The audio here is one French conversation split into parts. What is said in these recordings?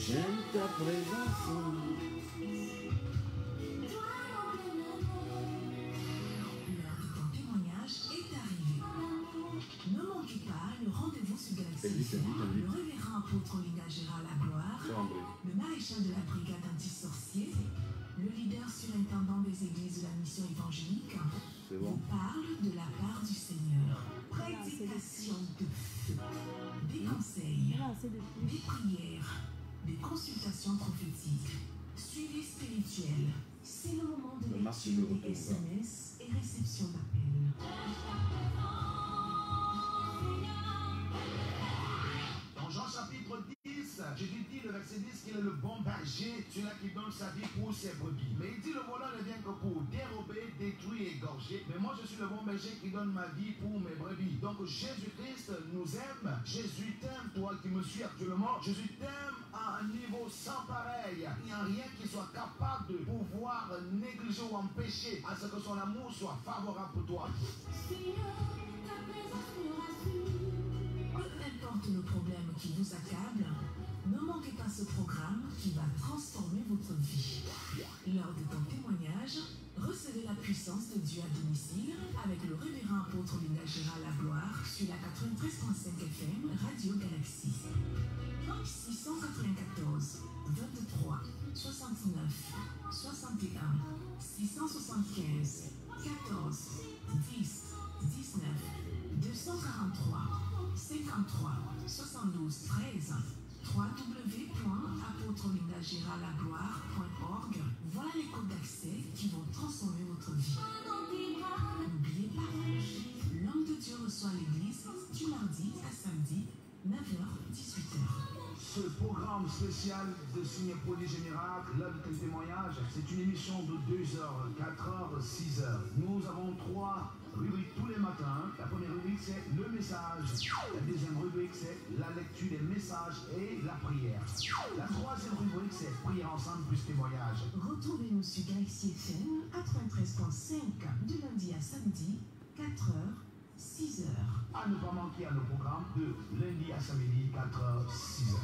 J'aime ta présence. L'heure de ton témoignage est arrivée. Ne manquez pas le rendez-vous sur Galaxy FM, le révérend apôtre Linga Gérard Lagloire, le maréchal de la brigade anti-sorcier, le leader surintendant des églises de la mission évangélique, vous parle de la part du Seigneur. Prédication de feu, des conseils, des prières, des consultations prophétiques, suivi spirituel. C'est le moment de lecture des SMS et réception d'appels. Dans Jean chapitre 10, Jésus dit le verset 10 qu'il est le bon berger, celui-là qui donne sa vie pour ses brebis. Mais il dit le voleur ne vient que pour dérober, détruire et égorger. Mais moi je suis le bon berger qui donne ma vie pour mes brebis. Donc Jésus-Christ nous aime. Jésus t'aime, toi qui me suis actuellement. Jésus t'aime à un niveau sans pareil. Il n'y a rien qui soit capable de pouvoir négliger ou empêcher à ce que son amour soit favorable pour toi. Peu importe le problème qui vous accable, ne manquez pas ce programme qui va transformer votre vie. Lors de ton témoignage, recevez la puissance de Dieu à domicile avec le révérend apôtre Linga Gérard Lagloire sur la 93.5 FM Radio Galaxy. 694 23 69 61 675 14 10 19 243 53 72 13 www.apôtrelingagérardlagloire.org. Voilà les codes d'accès qui vont transformer votre vie. N'oubliez pas, l'homme de Dieu reçoit l'église du mardi à samedi, 9h-18h. Ce programme spécial de Signe Prodige et Miracle, l'heure de témoignage, c'est une émission de 2h, 4h, 6h. Nous avons 3 rubriques tous les matins. La première rubrique, c'est le message. La deuxième rubrique, c'est la lecture des messages et la prière. La troisième rubrique, c'est prière ensemble plus témoignage. Retrouvez-nous sur Galaxy FM à 93.5 du lundi à samedi, 4h, 6h. À ne pas manquer à nos programmes de lundi à samedi, 4h, 6h.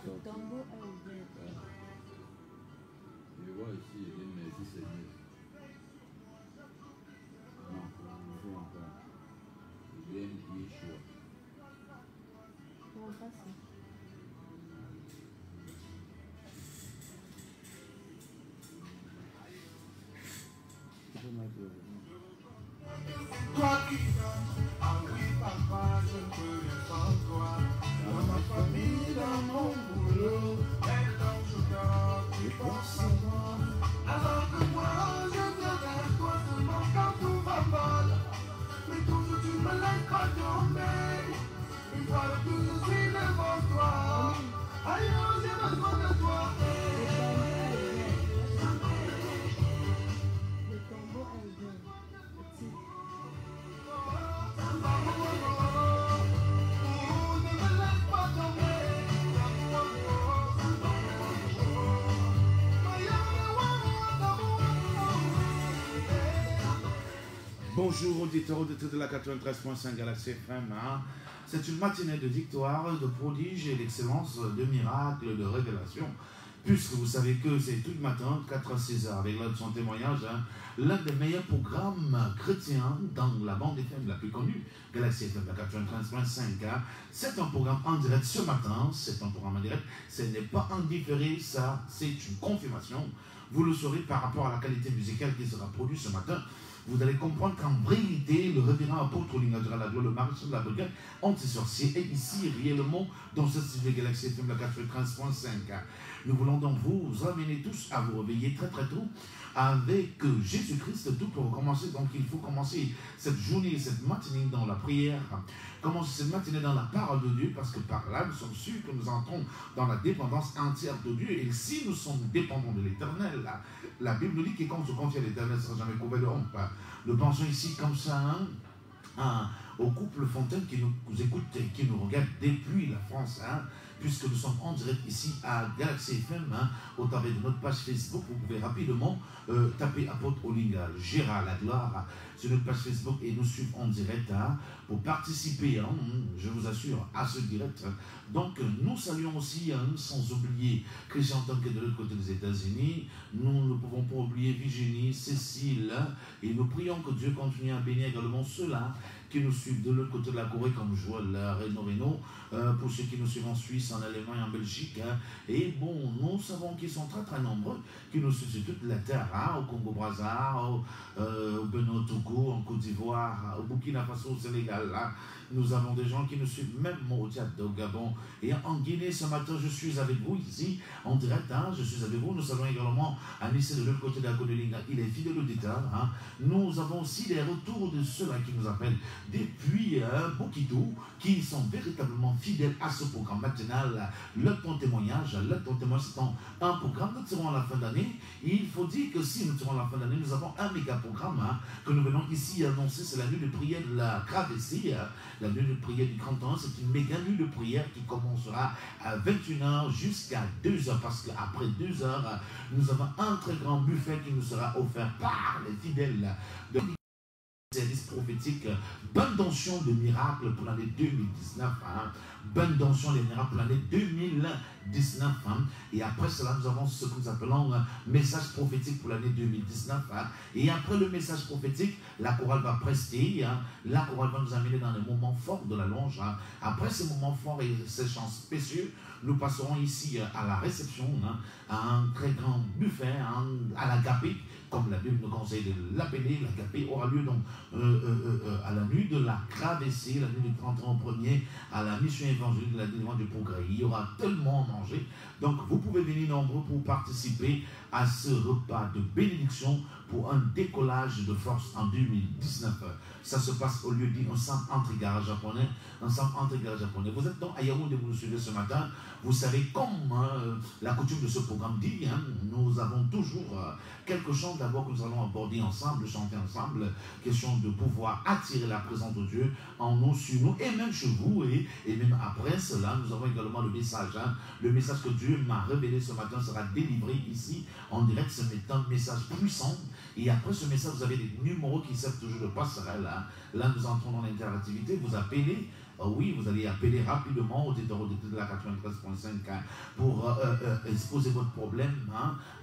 Le tambour est ouvert. Je vois ici, il dit merci Seigneur. Non, je vois encore. Il vient Yeshua. Comment passer? Tu peux mettre le... Toi qui donnes, ah oui papa, je peux le sans toi. Dans ma famille, dans mon boulot, et dans ce temps, tu penses à moi. Alors que moi, je viens vers toi seulement quand tout va mal. Mais toujours tu me laisses pas tomber. Une fois de plus, je suis devant toi. Ailleurs, j'ai besoin de toi. Le tambour est ouvert. Petit. Bonjour auditeurs de la 93.5 Galaxy FM. C'est une matinée de victoire, de prodige et d'excellence, de miracles, de révélation. Puisque vous savez que c'est tout le matin, 4 à 6 heures, avec l'heure de son témoignage, l'un des meilleurs programmes chrétiens dans la bande FM la plus connue, Galaxy FM, la 93.5. C'est un programme en direct ce matin, c'est un programme en direct, ce n'est pas en différé, ça c'est une confirmation. Vous le saurez par rapport à la qualité musicale qui sera produite ce matin. Vous allez comprendre qu'en réalité, le révérend apôtre Linga Gérard Lagloire, le maréchal de la brigade anti-sorcier, est ici réellement dans ce studio Galaxy FM, la 93.5. Nous voulons donc vous amener tous à vous réveiller très très tôt avec Jésus-Christ, tout pour commencer. Donc il faut commencer cette journée, cette matinée dans la prière. commencer cette matinée dans la parole de Dieu, parce que par là, nous sommes sûrs que nous entrons dans la dépendance entière de Dieu. Et si nous sommes dépendants de l'Éternel, la Bible nous dit que quand on se confie à l'Éternel, ne sera jamais couvert de honte. Nous pensons ici comme ça, au couple Fontaine qui nous écoute et qui nous regarde depuis la France, puisque nous sommes en direct ici à Galaxy FM, au travers de notre page Facebook. Vous pouvez rapidement taper apôtre Olinga Gérard la gloire sur notre page Facebook et nous suivre en direct pour participer, je vous assure, à ce direct. Donc nous saluons aussi, sans oublier Christian Tonke de l'autre côté des États-Unis. Nous ne pouvons pas oublier Virginie, Cécile, et nous prions que Dieu continue à bénir également ceux-là qui nous suivent de l'autre côté de la Corée, comme Joël Reno, pour ceux qui nous suivent en Suisse, en Allemagne, en Belgique. Et bon, nous savons qu'ils sont très très nombreux, qui nous suivent sur toute la terre, au Congo-Brazza, au Benin, au Togo, en Côte d'Ivoire, au Burkina Faso, au Sénégal. Nous avons des gens qui nous suivent même au Tchad, au Gabon. Et en Guinée, ce matin, je suis avec vous ici, en direct, je suis avec vous. Nous savons également à Nice, de l'autre côté de la Côte de Linga, il est fidèle auditeur. Nous avons aussi les retours de ceux-là qui nous appellent depuis Bokito, qui sont véritablement fidèles à ce programme matinal. Ton témoignage, c'est un programme. Nous tirons à la fin d'année. Il faut dire que si nous tirons à la fin d'année, nous avons un méga programme que nous venons ici annoncer. C'est la nuit de prière de la Travessie. La nuit de prière du 31, c'est une méga nuit de prière qui commencera à 21h jusqu'à 2h, parce qu'après 2h, nous avons un très grand buffet qui nous sera offert par les fidèles de service prophétique, bonne donction de miracles pour l'année 2019, bonne donction des miracles pour l'année 2019, et après cela nous avons ce que nous appelons message prophétique pour l'année 2019, et après le message prophétique, la chorale va prester, la chorale va nous amener dans les moments forts de la louange. Après ces moments forts et ces chants spéciaux, nous passerons ici à la réception, à un très grand buffet, à l'agapé, comme la Bible nous conseille de l'appeler. L'agapé aura lieu donc à la nuit de la Travessie, la nuit du 31 premier, à la mission évangélique de la délivrance du progrès. Il y aura tellement à manger. Donc vous pouvez venir nombreux pour participer à ce repas de bénédiction pour un décollage de force en 2019. Ça se passe au lieu dit ensemble entre garage japonais. Vous êtes donc à Yaoundé, vous nous suivez ce matin. Vous savez, comme la coutume de ce programme dit, nous avons toujours quelque chose d'abord que nous allons aborder ensemble, chanter ensemble, question de pouvoir attirer la présence de Dieu en nous, sur nous, et même chez vous, et même après cela, nous avons également le message. Le message que Dieu m'a révélé ce matin sera délivré ici en direct. Ce est un message puissant. Et après ce message, vous avez des numéros qui servent toujours de passerelle. Là, nous entrons dans l'interactivité. Vous appelez. Oui, vous allez appeler rapidement au auditeur de la 93.5 pour exposer votre problème,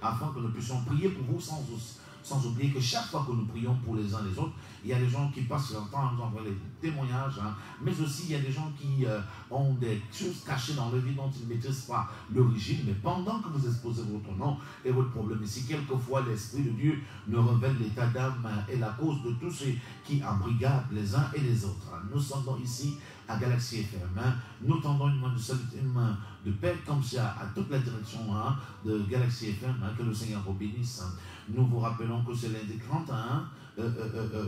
afin que nous puissions prier pour vous sans oublier que chaque fois que nous prions pour les uns les autres, il y a des gens qui passent leur temps à nous envoyer des témoignages, mais aussi il y a des gens qui ont des choses cachées dans leur vie dont ils ne maîtrisent pas l'origine. Mais pendant que vous exposez votre nom et votre problème ici, quelquefois l'Esprit de Dieu nous révèle l'état d'âme et la cause de tous ceux qui embrigadent les uns et les autres. Nous sommes donc ici à Galaxy FM. Nous tendons une main de salut, une main de paix comme ça à toute la direction de Galaxy FM. Que le Seigneur vous bénisse. Nous vous rappelons que c'est lundi 31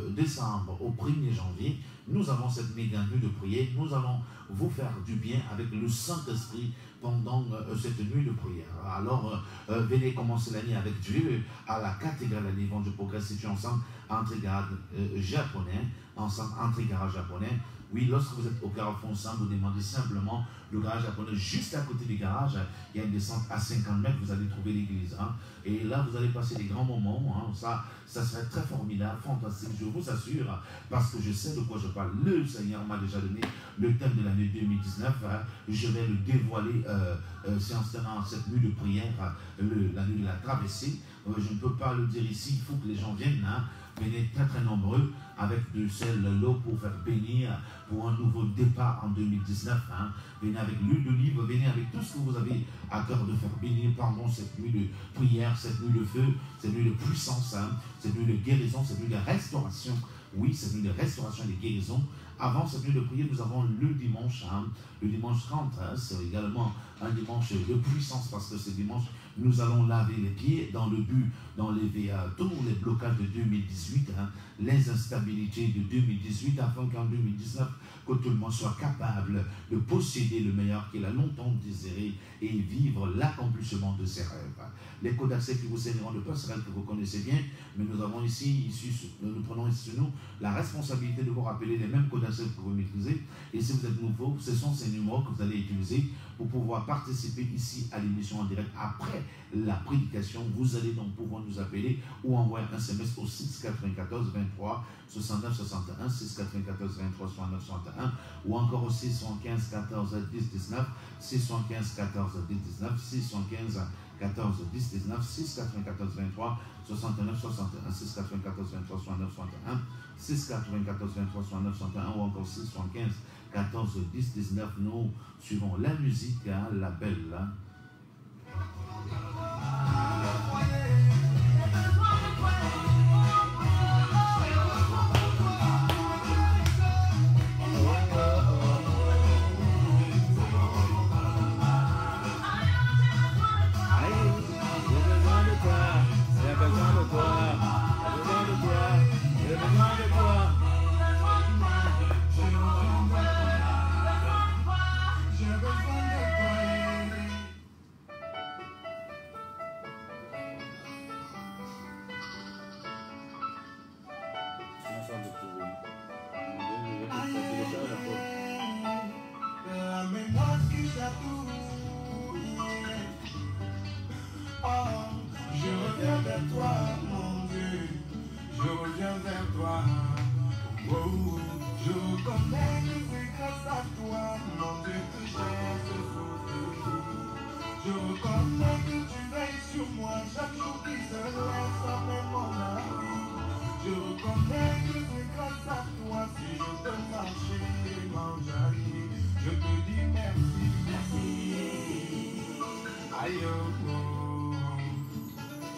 décembre au 1er janvier. Nous avons cette méga nuit de prière. Nous allons vous faire du bien avec le Saint-Esprit pendant cette nuit de prière. Alors, venez commencer l'année avec Dieu à la cathédrale de la délivrance du progrès située ensemble entre garage japonais. Oui, lorsque vous êtes au carrefour ensemble, vous demandez simplement le garage japonais juste à côté du garage. Il y a une descente à 50 mètres, vous allez trouver l'église. Et là, vous allez passer des grands moments. Ça serait très formidable, fantastique, je vous assure, parce que je sais de quoi je parle. Le Seigneur m'a déjà donné le thème de l'année 2019. Je vais le dévoiler dans cette nuit de prière, la nuit de la Travessie. Je ne peux pas le dire ici, il faut que les gens viennent. Venez très très nombreux avec de sel, l'eau pour faire bénir pour un nouveau départ en 2019. Venez avec l'huile d'olive, venez avec tout ce que vous avez à cœur de faire bénir pendant cette nuit de prière, cette nuit de feu, cette nuit de puissance, cette nuit de guérison, cette nuit de restauration. Oui, cette nuit de restauration et de guérison Avant cette nuit de prière, nous avons le dimanche 30, c'est également un dimanche de puissance parce que ce dimanche, nous allons laver les pieds dans le but d'enlever tous les blocages de 2018, les instabilités de 2018, afin qu'en 2019, que tout le monde soit capable de posséder le meilleur qu'il a longtemps désiré et vivre l'accomplissement de ses rêves. Les codes d'accès qui vous serviront de passerelle que vous connaissez bien, mais nous avons nous prenons ici sur nous la responsabilité de vous rappeler les mêmes codes d'accès que vous maîtrisez. Et si vous êtes nouveau, ce sont ces numéros que vous allez utiliser pour pouvoir participer ici à l'émission en direct après la prédication. Vous allez donc pouvoir nous appeler ou envoyer un SMS au 694 23 69 61, 694 23 69 61, ou encore au 615 14 10 19, 615 14 10 19, 615 14 10 19, 694 23 69 61, 694 23 69 61, 694 23 69 61, ou encore 615 14 10 19. Nous suivons la musique, la belle.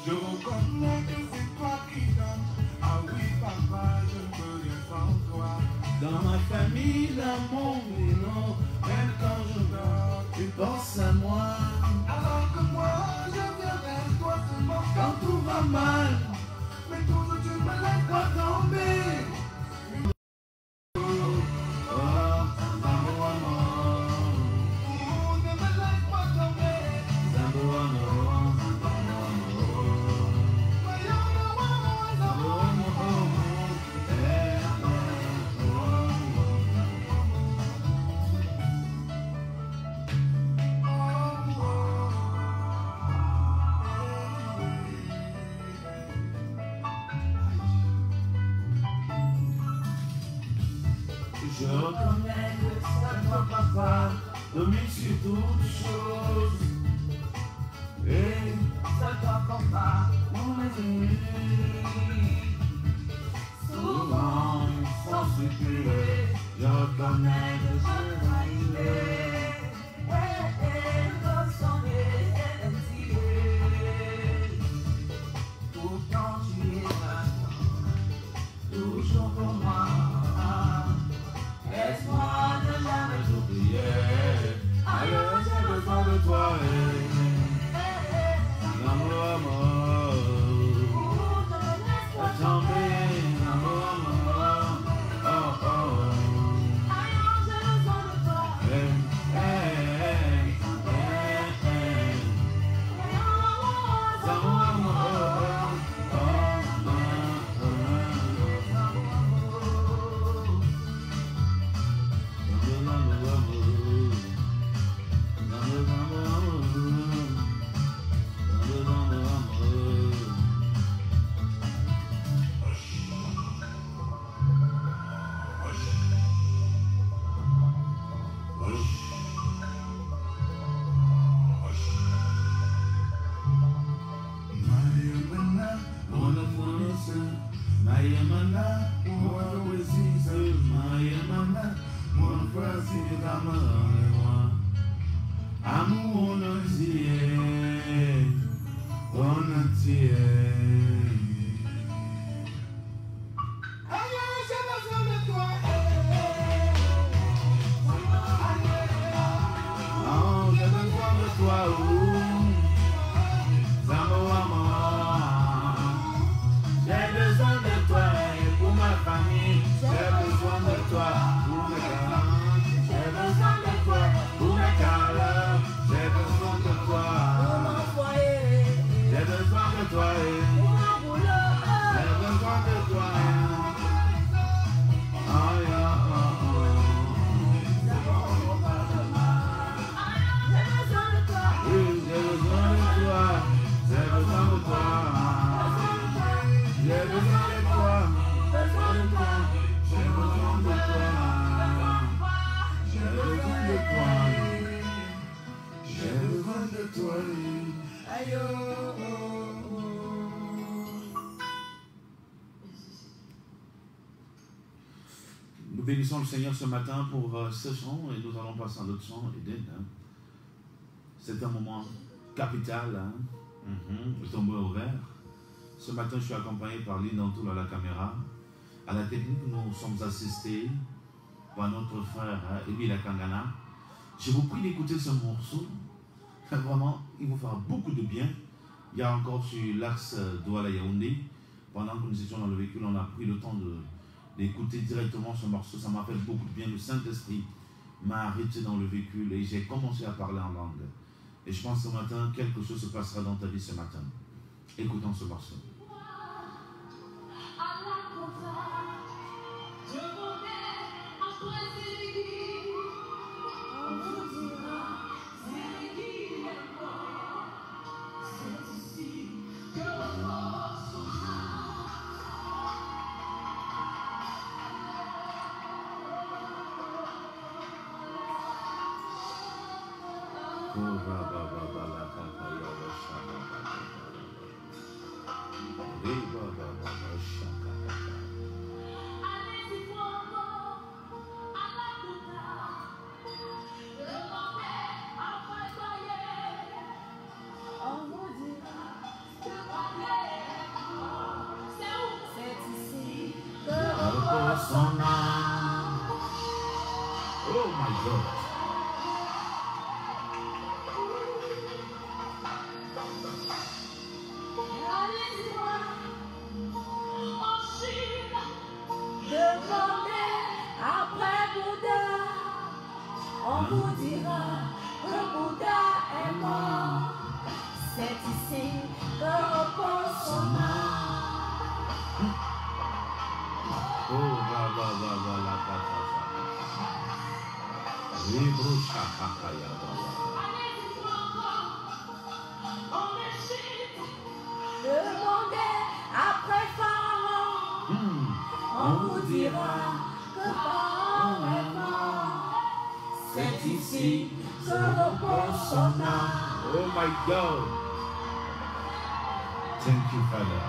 Je reconnais que c'est toi qui donnes. Ah oui, papa, je ne peux rien sans toi. Dans ma famille, dans mon nom, même quand je dors, tu penses à moi. Alors que moi, je viens vers toi seulement Quand tout va mal, mais toujours tu me laisses pas tomber. je reconnais que c'est toi, papa, domine sur toutes choses. Et c'est toi, papa, mon ennemis. Souvent, sans supplier, je reconnais que je trahis. Pourtant, tu es là, toujours pour moi. Laisse-moi ne jamais t'oublier. Alors j'ai besoin de toi. L'amour, amour. Tomber, l'amour, amour. Oh, oh. J'ai besoin de toi et pour ma famille. J'ai besoin de toi pour mes parents. J'ai besoin de toi pour mes carrières. J'ai besoin de toi pour mon foyer. J'ai besoin de toi pour mon boulot. J'ai besoin de toi. Nous bénissons le Seigneur ce matin pour ce chant et nous allons passer à d'autres chants. C'est un moment capital. Le tombeau est ouvert. Ce matin, je suis accompagné par Lynn Dantoul à la caméra. À la technique, nous sommes assistés par notre frère Emile Kangana. Je vous prie d'écouter ce morceau. Vraiment, il vous fera beaucoup de bien. Il y a encore sur l'axe Douala-Yaoundé. Pendant que nous étions dans le véhicule, on a pris le temps d'écouter directement ce morceau. Ça m'a fait beaucoup de bien. Le Saint-Esprit m'a arrêté dans le véhicule et j'ai commencé à parler en langue. Et je pense que ce matin, quelque chose se passera dans ta vie ce matin. Écoutons ce morceau. Oh my God. Demandez après Bouddha, on vous dira que Bouddha est mort. C'est ici que repose son âme. Oh, va, la kata. Libro shakakaya, Demandez après Pharaon, on vous dira que Pharaon est mort. C'est ici que repose son âme. Oh my God. Thank you, Father.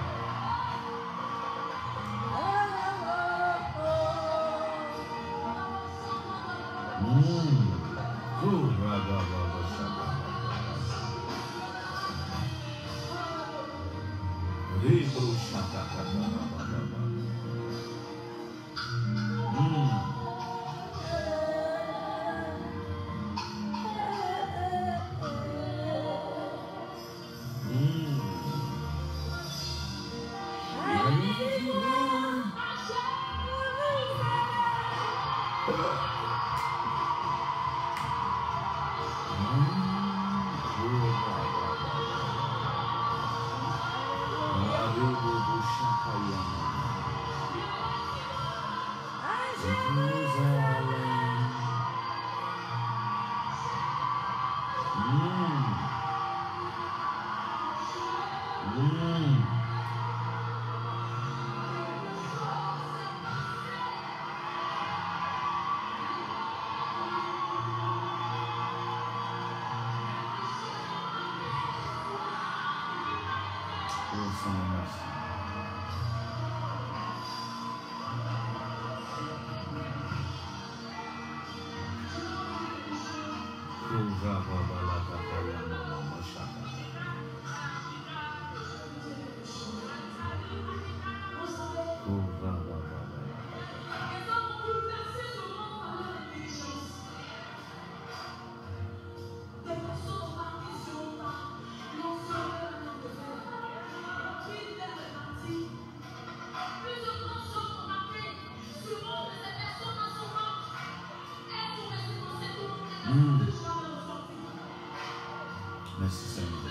Merci Seigneur.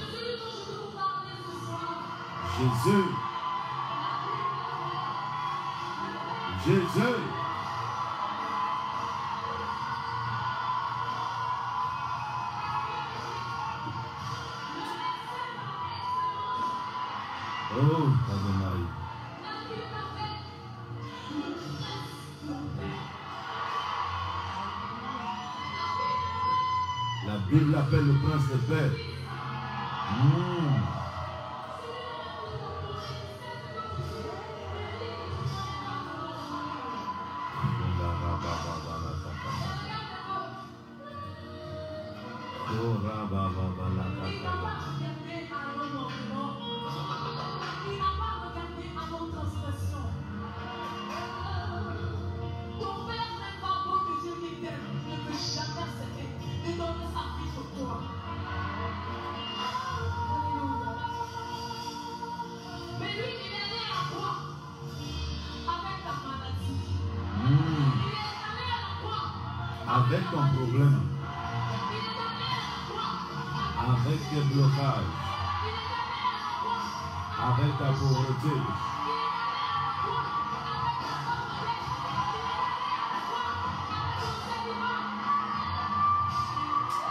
Jésus. Jésus. Oh, Ave Marie. La Bible l'appelle le prince de paix. Avec ton problème, avec tes blocages, avec ta pauvreté,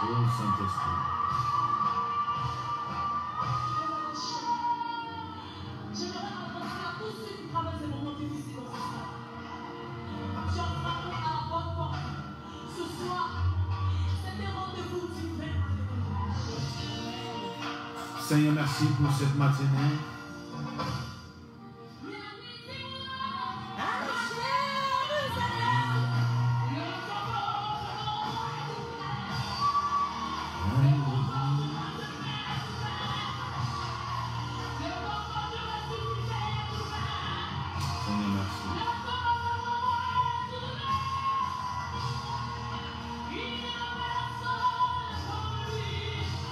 oh Saint-Esprit. Seigneur, merci pour cette matinée. Seigneur, merci.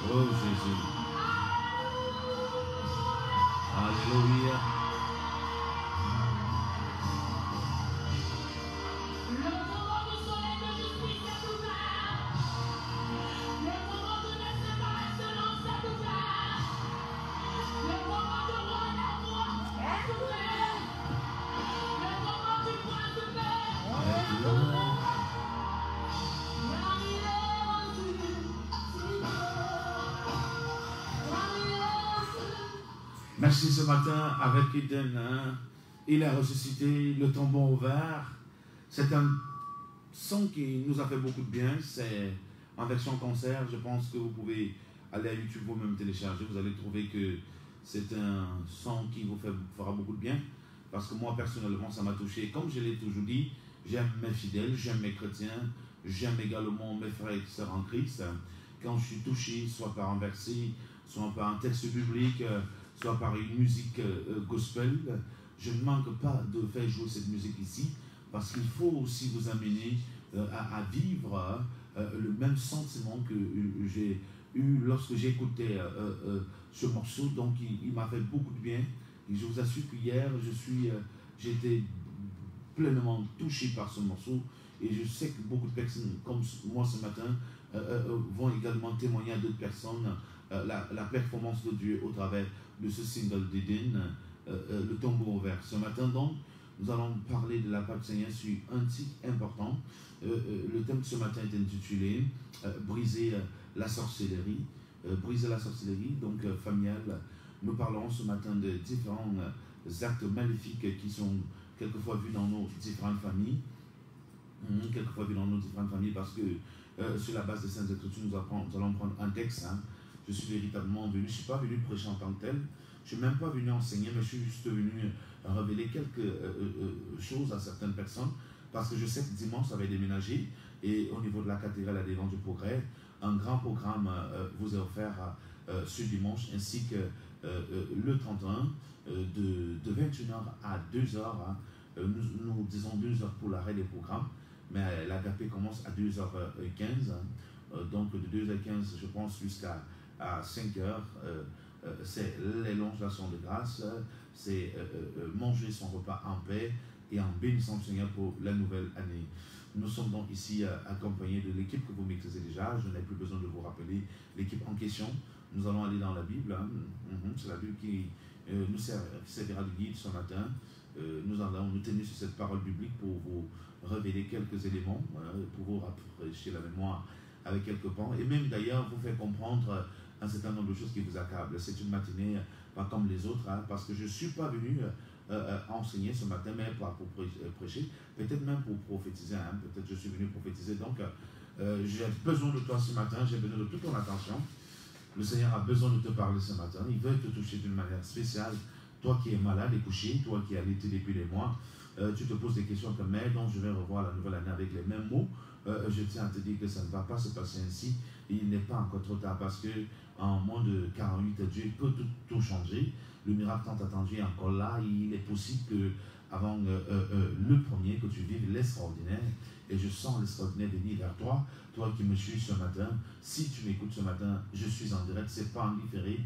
Oh Jésus. Alléluia. Merci ce matin avec Eden. Il a ressuscité, le tombeau ouvert. C'est un son qui nous a fait beaucoup de bien. C'est en version concert. Je pense que vous pouvez aller à YouTube vous-même télécharger. Vous allez trouver que c'est un son qui vous fera beaucoup de bien. Parce que moi, personnellement, ça m'a touché. Comme je l'ai toujours dit, j'aime mes fidèles, j'aime mes chrétiens, j'aime également mes frères et sœurs en Christ. Quand je suis touché, soit par un verset, soit par un texte biblique, soit par une musique gospel, je ne manque pas de faire jouer cette musique ici, parce qu'il faut aussi vous amener à vivre le même sentiment que j'ai eu lorsque j'écoutais ce morceau. Donc il m'a fait beaucoup de bien. Et je vous assure qu'hier, j'étais pleinement touché par ce morceau. Et je sais que beaucoup de personnes, comme moi ce matin, vont également témoigner à d'autres personnes la performance de Dieu au travers de ce single d'Eden, le tombeau ouvert. Ce matin, donc, nous allons parler de la part du Seigneur sur un titre important. Le thème de ce matin est intitulé Briser la sorcellerie. Briser la sorcellerie, donc familiale. Nous parlerons ce matin de différents actes maléfiques qui sont quelquefois vus dans nos différentes familles. Parce que sur la base des Saintes Écritures, nous allons prendre un texte. Je suis véritablement venu, je ne suis pas venu prêcher en tant que tel, je ne suis même pas venu enseigner, mais je suis juste venu révéler quelques choses à certaines personnes, parce que je sais que dimanche, ça va déménager, et au niveau de la cathédrale à l'Évangile du Progrès, un grand programme vous est offert ce dimanche, ainsi que le 31, de 21h à 2h. Nous disons 2h pour l'arrêt des programmes, mais l'agapé commence à 2h15, donc de 2h15, je pense, jusqu'à 5h, c'est l'élogiation de grâce, c'est manger son repas en paix et en bénissant le Seigneur pour la nouvelle année. Nous sommes donc ici accompagnés de l'équipe que vous maîtrisez déjà. Je n'ai plus besoin de vous rappeler l'équipe en question. Nous allons aller dans la Bible. Hein. C'est la Bible qui nous servira de guide ce matin. Nous allons nous tenir sur cette parole biblique pour vous révéler quelques éléments, pour vous rafraîchir la mémoire avec quelques points, et même d'ailleurs vous faire comprendre un certain nombre de choses qui vous accablent. C'est une matinée pas comme les autres, hein, parce que je ne suis pas venu enseigner ce matin, mais pas pour prêcher, peut-être même pour prophétiser. Hein, peut-être je suis venu prophétiser. Donc, j'ai besoin de toi ce matin, j'ai besoin de toute ton attention. Le Seigneur a besoin de te parler ce matin. Il veut te toucher d'une manière spéciale. Toi qui es malade et couché, toi qui as allaité depuis des mois, tu te poses des questions comme mais donc je vais revoir la nouvelle année avec les mêmes mots. Je tiens à te dire que ça ne va pas se passer ainsi. Il n'est pas encore trop tard parce que en moins de 48 heures, Dieu peut tout changer. Le miracle tant attendu est encore là. Il est possible que avant le premier, que tu vives l'extraordinaire. Et je sens l'extraordinaire venir vers toi. Toi qui me suis ce matin, si tu m'écoutes ce matin, je suis en direct, c'est pas en différé.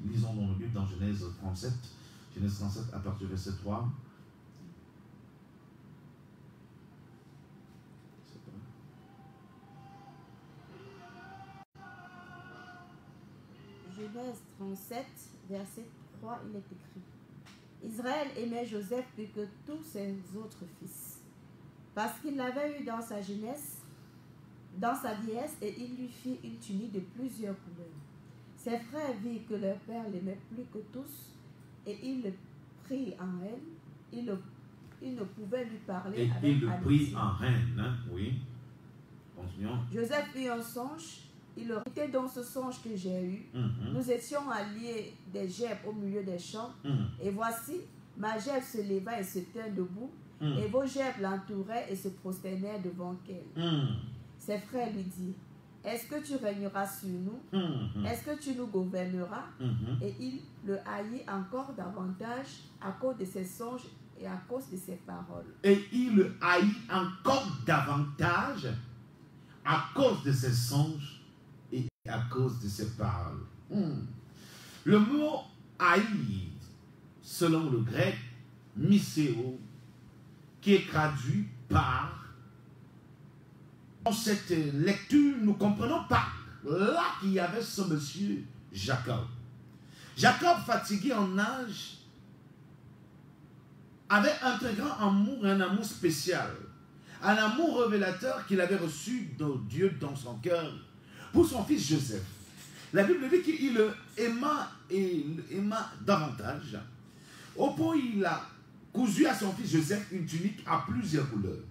Lisons dans le Bible dans Genèse 37. Genèse 37 à partir du verset 3. Genèse 37, verset 3, il est écrit: Israël aimait Joseph plus que tous ses autres fils, parce qu'il l'avait eu dans sa jeunesse, dans sa vieillesse, et il lui fit une tunique de plusieurs couleurs. Ses frères virent que leur père l'aimait plus que tous, et il le prit en haine. Il ne pouvait lui parler et avec il le amitié. prit en haine, hein? Oui. Continuons. Joseph eut un songe. Il leur dit: dans ce songe que j'ai eu, nous étions alliés des gerbes au milieu des champs, et voici, ma gerbe se leva et se tint debout, et vos gerbes l'entouraient et se prosternèrent devant elle. Ses frères lui dirent: est-ce que tu régneras sur nous? Est-ce que tu nous gouverneras? Et il le haït encore davantage à cause de ses songes et à cause de ses paroles. Et il le haït encore davantage à cause de ses songes et à cause de ses paroles. Le mot haïr, selon le grec, misséo, qui est traduit par... Dans cette lecture, nous comprenons par là qu'il y avait ce monsieur Jacob. Jacob, fatigué en âge, avait un très grand amour, un amour spécial. Un amour révélateur qu'il avait reçu de Dieu dans son cœur pour son fils Joseph. La Bible dit qu'il le aima davantage. Au point où il a cousu à son fils Joseph une tunique à plusieurs couleurs.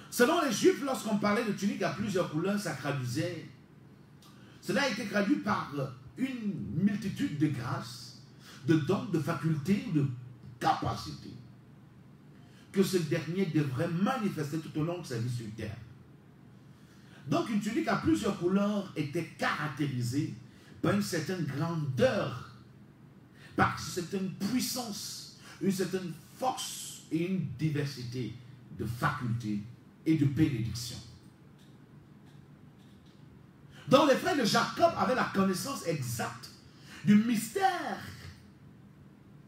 Selon les Juifs, lorsqu'on parlait de tunique à plusieurs couleurs, ça traduisait. Cela a été traduit par une multitude de grâces, de dons, de facultés, de capacités que ce dernier devrait manifester tout au long de sa vie sur terre. Donc une tunique à plusieurs couleurs était caractérisée par une certaine grandeur, par une certaine puissance, une certaine force et une diversité de facultés et de bénédictions. Donc les frères de Jacob avaient la connaissance exacte du mystère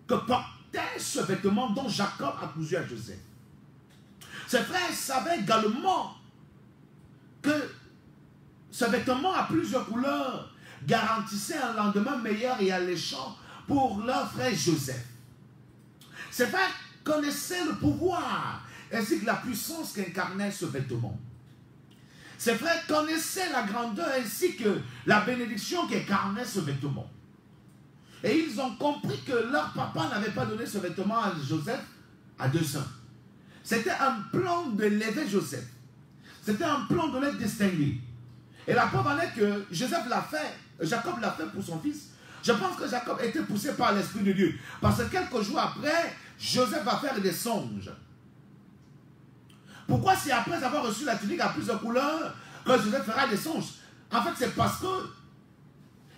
que portait ce vêtement dont Jacob a cousu à Joseph. Ses frères savaient également que ce vêtement à plusieurs couleurs garantissait un lendemain meilleur et alléchant pour leur frère Joseph. Ses frères connaissaient le pouvoir ainsi que la puissance qu'incarnait ce vêtement. Ses frères connaissaient la grandeur ainsi que la bénédiction qu'incarnait ce vêtement. Et ils ont compris que leur papa n'avait pas donné ce vêtement à Joseph à deux sœurs. C'était un plan de l'élever Joseph. C'était un plan de le distinguer. Et la preuve en est que Joseph l'a fait, Jacob l'a fait pour son fils. Je pense que Jacob était poussé par l'Esprit de Dieu. Parce que quelques jours après, Joseph va faire des songes. Pourquoi c'est après avoir reçu la tunique à plusieurs couleurs que Joseph fera des songes? En fait, c'est parce que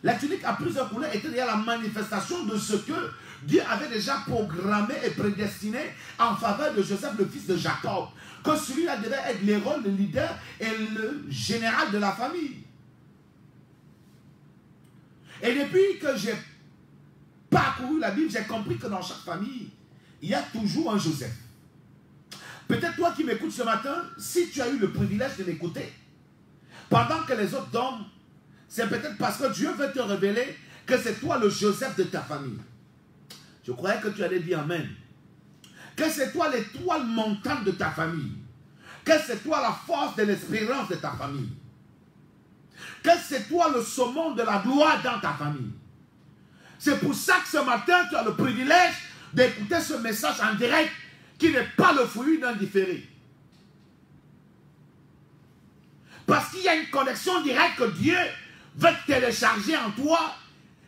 la tunique à plusieurs couleurs était déjà la manifestation de ce que Dieu avait déjà programmé et prédestiné en faveur de Joseph, le fils de Jacob. Que celui-là devait être l'héros, le leader et le général de la famille. Et depuis que j'ai parcouru la Bible, j'ai compris que dans chaque famille, il y a toujours un Joseph. Peut-être toi qui m'écoutes ce matin, si tu as eu le privilège de m'écouter, pendant que les autres dorment, c'est peut-être parce que Dieu veut te révéler que c'est toi le Joseph de ta famille. Je croyais que tu allais dire amen. Que c'est toi l'étoile montante de ta famille. Que c'est toi la force de l'espérance de ta famille. Que c'est toi le saumon de la gloire dans ta famille. C'est pour ça que ce matin, tu as le privilège d'écouter ce message en direct qui n'est pas le fruit d'un différé. Parce qu'il y a une connexion directe que Dieu veut télécharger en toi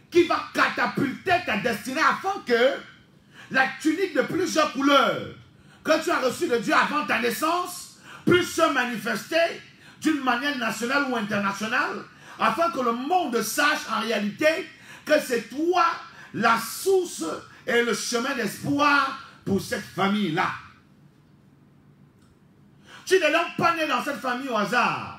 qui va catapulter ta destinée afin que la tunique de plusieurs couleurs que tu as reçue de Dieu avant ta naissance puisse se manifester d'une manière nationale ou internationale afin que le monde sache en réalité que c'est toi la source et le chemin d'espoir pour cette famille-là. Tu n'es donc pas né dans cette famille au hasard.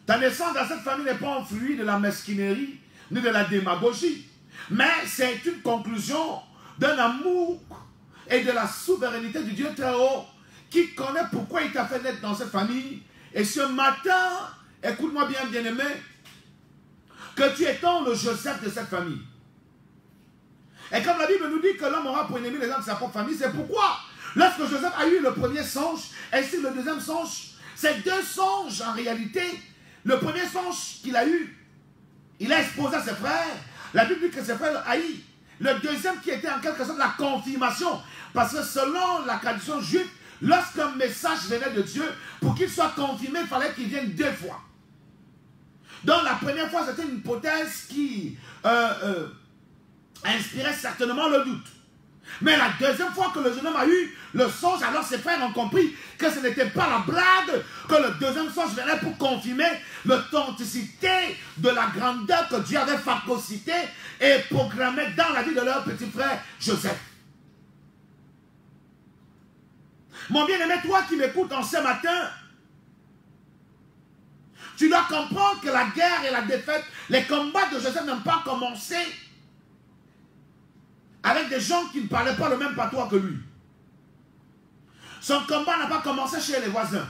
Ta naissance dans cette famille n'est pas un fruit de la mesquinerie ni de la démagogie, mais c'est une conclusion d'un amour et de la souveraineté du Dieu très haut qui connaît pourquoi il t'a fait naître dans cette famille. Et ce matin, écoute-moi bien, bien-aimé, que tu es donc le Joseph de cette famille. Et comme la Bible nous dit que l'homme aura pour ennemi les gens de sa propre famille, c'est pourquoi lorsque Joseph a eu le premier songe, ainsi le deuxième songe, ces deux songes en réalité, le premier songe qu'il a eu, il a exposé à ses frères, la Bible dit que ses frères haït. Le deuxième qui était en quelque sorte la confirmation, parce que selon la tradition juive, lorsqu'un message venait de Dieu, pour qu'il soit confirmé, il fallait qu'il vienne deux fois. Donc la première fois, c'était une hypothèse qui inspirait certainement le doute. Mais la deuxième fois que le jeune homme a eu le songe, alors ses frères ont compris que ce n'était pas la blague, que le deuxième songe venait pour confirmer l'authenticité de la grandeur que Dieu avait phagocytée et programmée dans la vie de leur petit frère Joseph. Mon bien-aimé, toi qui m'écoutes en ce matin, tu dois comprendre que la guerre et la défaite, les combats de Joseph n'ont pas commencé avec des gens qui ne parlaient pas le même patois que lui. Son combat n'a pas commencé chez les voisins.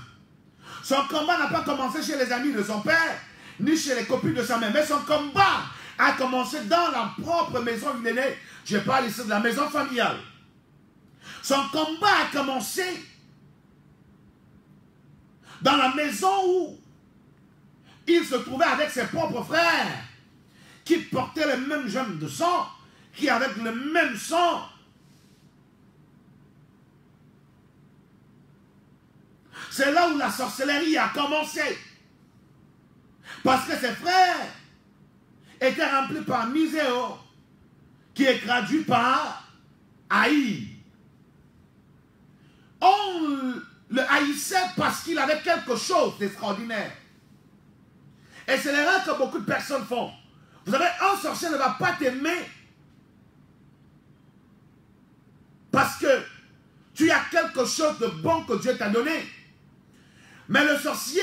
Son combat n'a pas commencé chez les amis de son père, ni chez les copines de sa mère. Mais son combat a commencé dans la propre maison où il est né. Je parle ici de la maison familiale. Son combat a commencé dans la maison où il se trouvait avec ses propres frères qui portaient les mêmes gemmes de sang, qui avec le même sang c'est là où la sorcellerie a commencé. Parce que ses frères étaient remplis par Miséo, qui est traduit par haï. On le haïssait parce qu'il avait quelque chose d'extraordinaire. Et c'est l'erreur que beaucoup de personnes font. Vous savez, un sorcier ne va pas t'aimer parce que tu as quelque chose de bon que Dieu t'a donné. Mais le sorcier,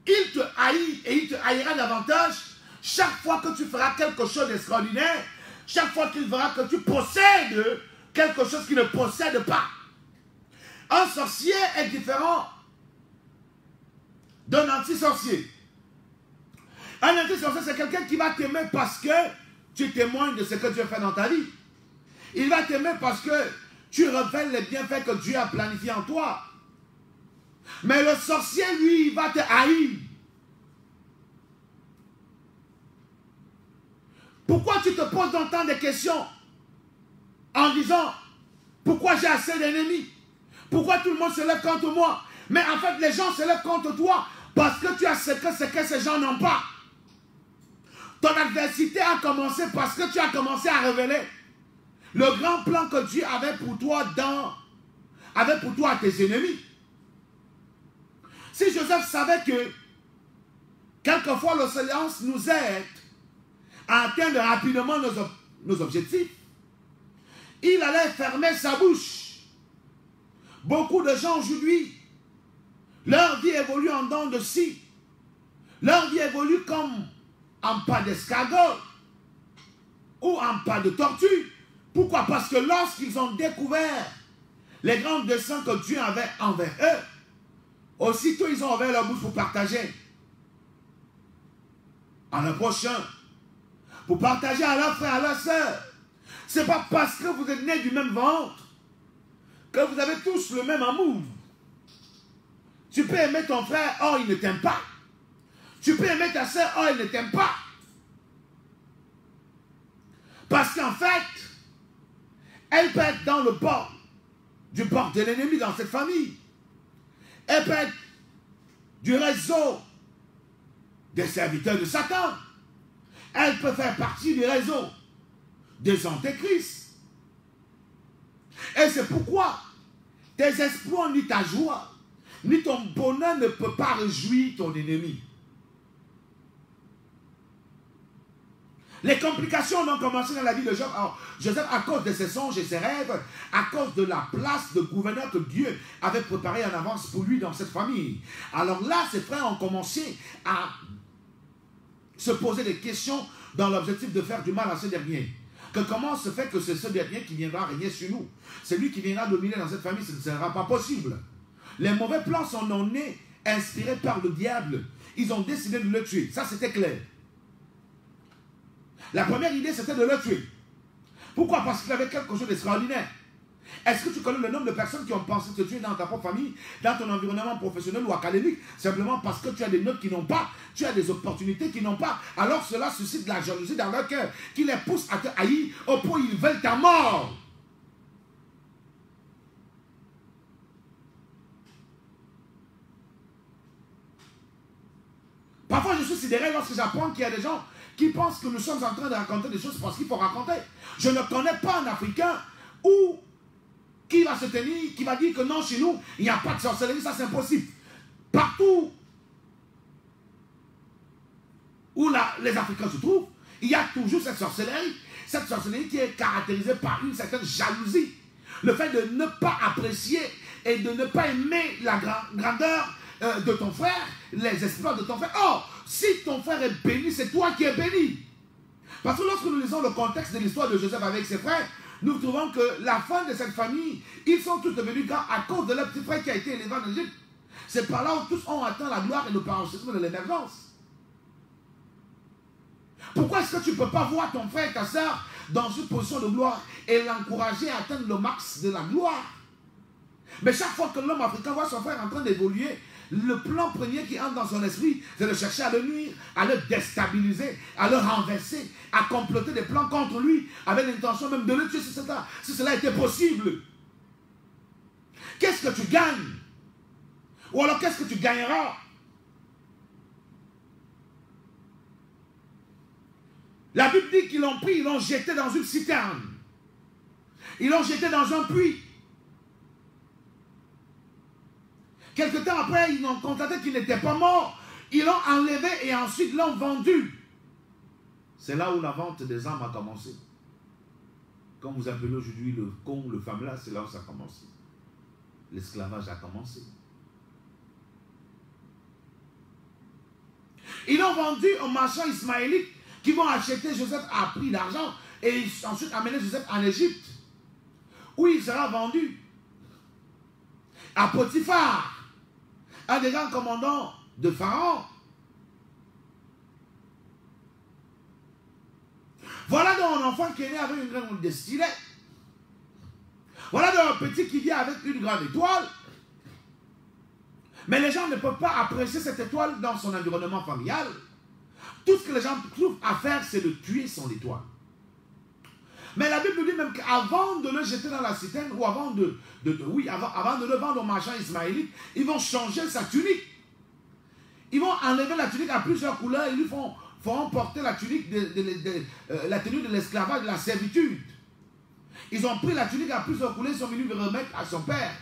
il te haït et il te haïra davantage chaque fois que tu feras quelque chose d'extraordinaire, chaque fois qu'il verra que tu possèdes quelque chose qu'il ne possède pas. Un sorcier est différent d'un anti-sorcier. Un anti-sorcier, c'est quelqu'un qui va t'aimer parce que tu témoignes de ce que Dieu fait dans ta vie. Il va t'aimer parce que tu révèles les bienfaits que Dieu a planifiés en toi. Mais le sorcier, lui, il va te haïr. Pourquoi tu te poses dans tant de questions en disant pourquoi j'ai assez d'ennemis? Pourquoi tout le monde se lève contre moi? Mais en fait, les gens se lèvent contre toi parce que tu as ce que ces gens n'ont pas. Ton adversité a commencé parce que tu as commencé à révéler le grand plan que Dieu avait pour toi à tes ennemis. Si Joseph savait que quelquefois le silence nous aide à atteindre rapidement nos objectifs, il allait fermer sa bouche. Beaucoup de gens aujourd'hui, leur vie évolue en dents de scie. Leur vie évolue comme en pas d'escargot ou en pas de tortue. Pourquoi? Parce que lorsqu'ils ont découvert les grands desseins que Dieu avait envers eux, aussitôt ils ont ouvert leur bouche pour partager. en approchant, pour partager à leur frère, à leur soeur. Ce n'est pas parce que vous êtes nés du même ventre que vous avez tous le même amour. Tu peux aimer ton frère, oh il ne t'aime pas. Tu peux aimer ta soeur, oh elle ne t'aime pas. Parce qu'en fait, elle peut être dans le bord du bord de l'ennemi dans cette famille. Elle peut être du réseau des serviteurs de Satan. Elle peut faire partie du réseau des antéchrists. Et c'est pourquoi tes espoirs ni ta joie, ni ton bonheur ne peut pas réjouir ton ennemi. Les complications ont commencé dans la vie de Joseph à cause de ses songes et ses rêves, à cause de la place de gouverneur que Dieu avait préparé en avance pour lui dans cette famille. Alors là, ses frères ont commencé à se poser des questions dans l'objectif de faire du mal à ce dernier. Que comment se fait que c'est ce dernier qui viendra régner sur nous? C'est lui qui viendra dominer dans cette famille, ce ne sera pas possible. Les mauvais plans sont nés, inspirés par le diable. Ils ont décidé de le tuer. Ça, c'était clair. La première idée, c'était de le tuer. Pourquoi? Parce qu'il avait quelque chose d'extraordinaire. Est-ce que tu connais le nombre de personnes qui ont pensé te tuer dans ta propre famille, dans ton environnement professionnel ou académique, simplement parce que tu as des notes qui n'ont pas, tu as des opportunités qui n'ont pas, alors cela suscite de la jalousie dans leur cœur, qui les pousse à te haïr au point où ils veulent ta mort. Parfois, je suis sidéré lorsque j'apprends qu'il y a des gens qui pensent que nous sommes en train de raconter des choses parce qu'il faut raconter. Je ne connais pas un Africain où qui va se tenir, qui va dire que non, chez nous, il n'y a pas de sorcellerie, ça c'est impossible. Partout où les Africains se trouvent, il y a toujours cette sorcellerie qui est caractérisée par une certaine jalousie. Le fait de ne pas apprécier et de ne pas aimer la grandeur de ton frère, les espoirs de ton frère. Oh, si ton frère est béni, c'est toi qui es béni. Parce que lorsque nous lisons le contexte de l'histoire de Joseph avec ses frères, nous trouvons que la fin de cette famille, ils sont tous devenus grands à cause de leur petit frère qui a été élevé en Égypte. C'est par là où tous ont atteint la gloire et le paroxysme de l'émergence. Pourquoi est-ce que tu ne peux pas voir ton frère et ta soeur dans une position de gloire et l'encourager à atteindre le max de la gloire? Mais chaque fois que l'homme africain voit son frère en train d'évoluer, le plan premier qui entre dans son esprit, c'est de chercher à le nuire, à le déstabiliser, à le renverser, à comploter des plans contre lui, avec l'intention même de le tuer si cela était possible. Qu'est-ce que tu gagnes? Ou alors qu'est-ce que tu gagneras? La Bible dit qu'ils l'ont pris, ils l'ont jeté dans une citerne. Ils l'ont jeté dans un puits. Quelque temps après, ils ont constaté qu'il n'était pas mort. Ils l'ont enlevé et ensuite l'ont vendu. C'est là où la vente des âmes a commencé. Comme vous appelez aujourd'hui le con, le femme-là, c'est là où ça a commencé. L'esclavage a commencé. Ils l'ont vendu aux marchands ismaélites qui vont acheter Joseph à prix d'argent et ensuite amener Joseph en Égypte, où il sera vendu à Potiphar, un des grands commandants de Pharaon. Voilà donc un enfant qui est né avec une grande destinée. Voilà donc un petit qui vient avec une grande étoile. Mais les gens ne peuvent pas apprécier cette étoile dans son environnement familial. Tout ce que les gens trouvent à faire, c'est de tuer son étoile. Mais la Bible dit même qu'avant de le jeter dans la citerne, ou avant de le vendre aux marchands ismaélites, ils vont changer sa tunique. Ils vont enlever la tunique à plusieurs couleurs, ils lui feront porter la tunique la tenue de l'esclavage, de la servitude. Ils ont pris la tunique à plusieurs couleurs, ils sont venus le remettre à son père.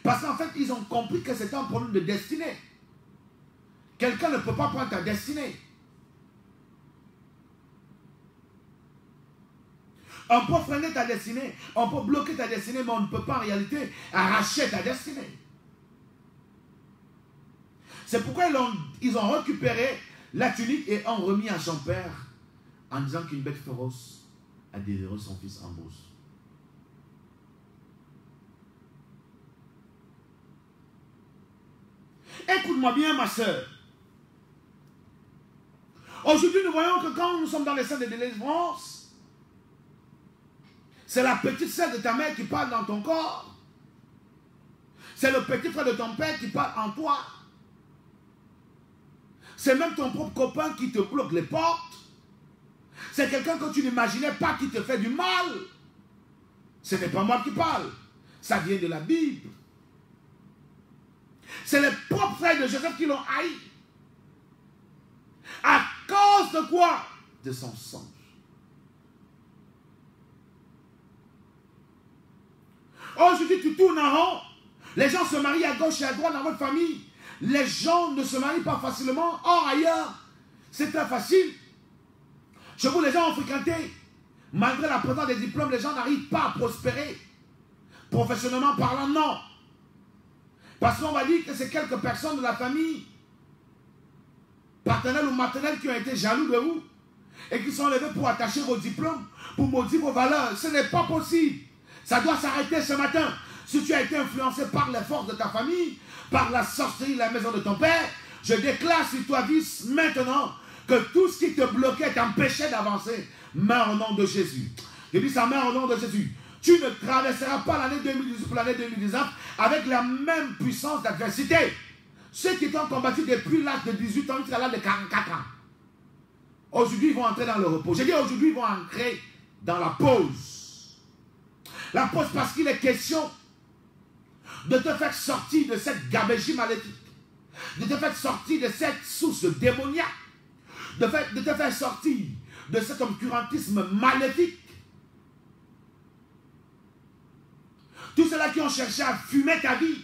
Parce qu'en fait, ils ont compris que c'était un problème de destinée. Quelqu'un ne peut pas prendre ta destinée. On peut freiner ta destinée, on peut bloquer ta destinée, mais on ne peut pas en réalité arracher ta destinée. C'est pourquoi ils ont récupéré la tunique et ont remis à son père en disant qu'une bête féroce a dévoré son fils en brousse. Écoute-moi bien, ma soeur. Aujourd'hui, nous voyons que quand nous sommes dans les scènes de délivrance, c'est la petite sœur de ta mère qui parle dans ton corps. C'est le petit frère de ton père qui parle en toi. C'est même ton propre copain qui te bloque les portes. C'est quelqu'un que tu n'imaginais pas qui te fait du mal. Ce n'est pas moi qui parle. Ça vient de la Bible. C'est les propres frères de Joseph qui l'ont haï. À cause de quoi? De son sang. Aujourd'hui, tu tournes en rond. Les gens se marient à gauche et à droite dans votre famille. Les gens ne se marient pas facilement. Or, ailleurs, c'est très facile. Chez vous, les gens ont fréquenté. Malgré la présence des diplômes, les gens n'arrivent pas à prospérer. Professionnellement parlant, non. Parce qu'on va dire que c'est quelques personnes de la famille, paternelle ou maternelle, qui ont été jaloux de vous et qui sont levés pour attacher vos diplômes, pour maudire vos valeurs. Ce n'est pas possible. Ça doit s'arrêter ce matin. Si tu as été influencé par les forces de ta famille, par la sorcellerie de la maison de ton père, je déclare sur toi, vis maintenant, que tout ce qui te bloquait, t'empêchait d'avancer, meurt au nom de Jésus. Je dis ça, meurt au nom de Jésus. Tu ne traverseras pas l'année 2018 pour l'année 2019 avec la même puissance d'adversité. Ceux qui t'ont combattu depuis l'âge de 18 ans jusqu'à l'âge de 44 ans, aujourd'hui ils vont entrer dans le repos. J'ai dit aujourd'hui ils vont entrer dans la pause. La pause parce qu'il est question de te faire sortir de cette gabégie maléfique, de te faire sortir de cette source démoniaque, de te faire sortir de cet obscurantisme maléfique. Tous ceux-là qui ont cherché à fumer ta vie,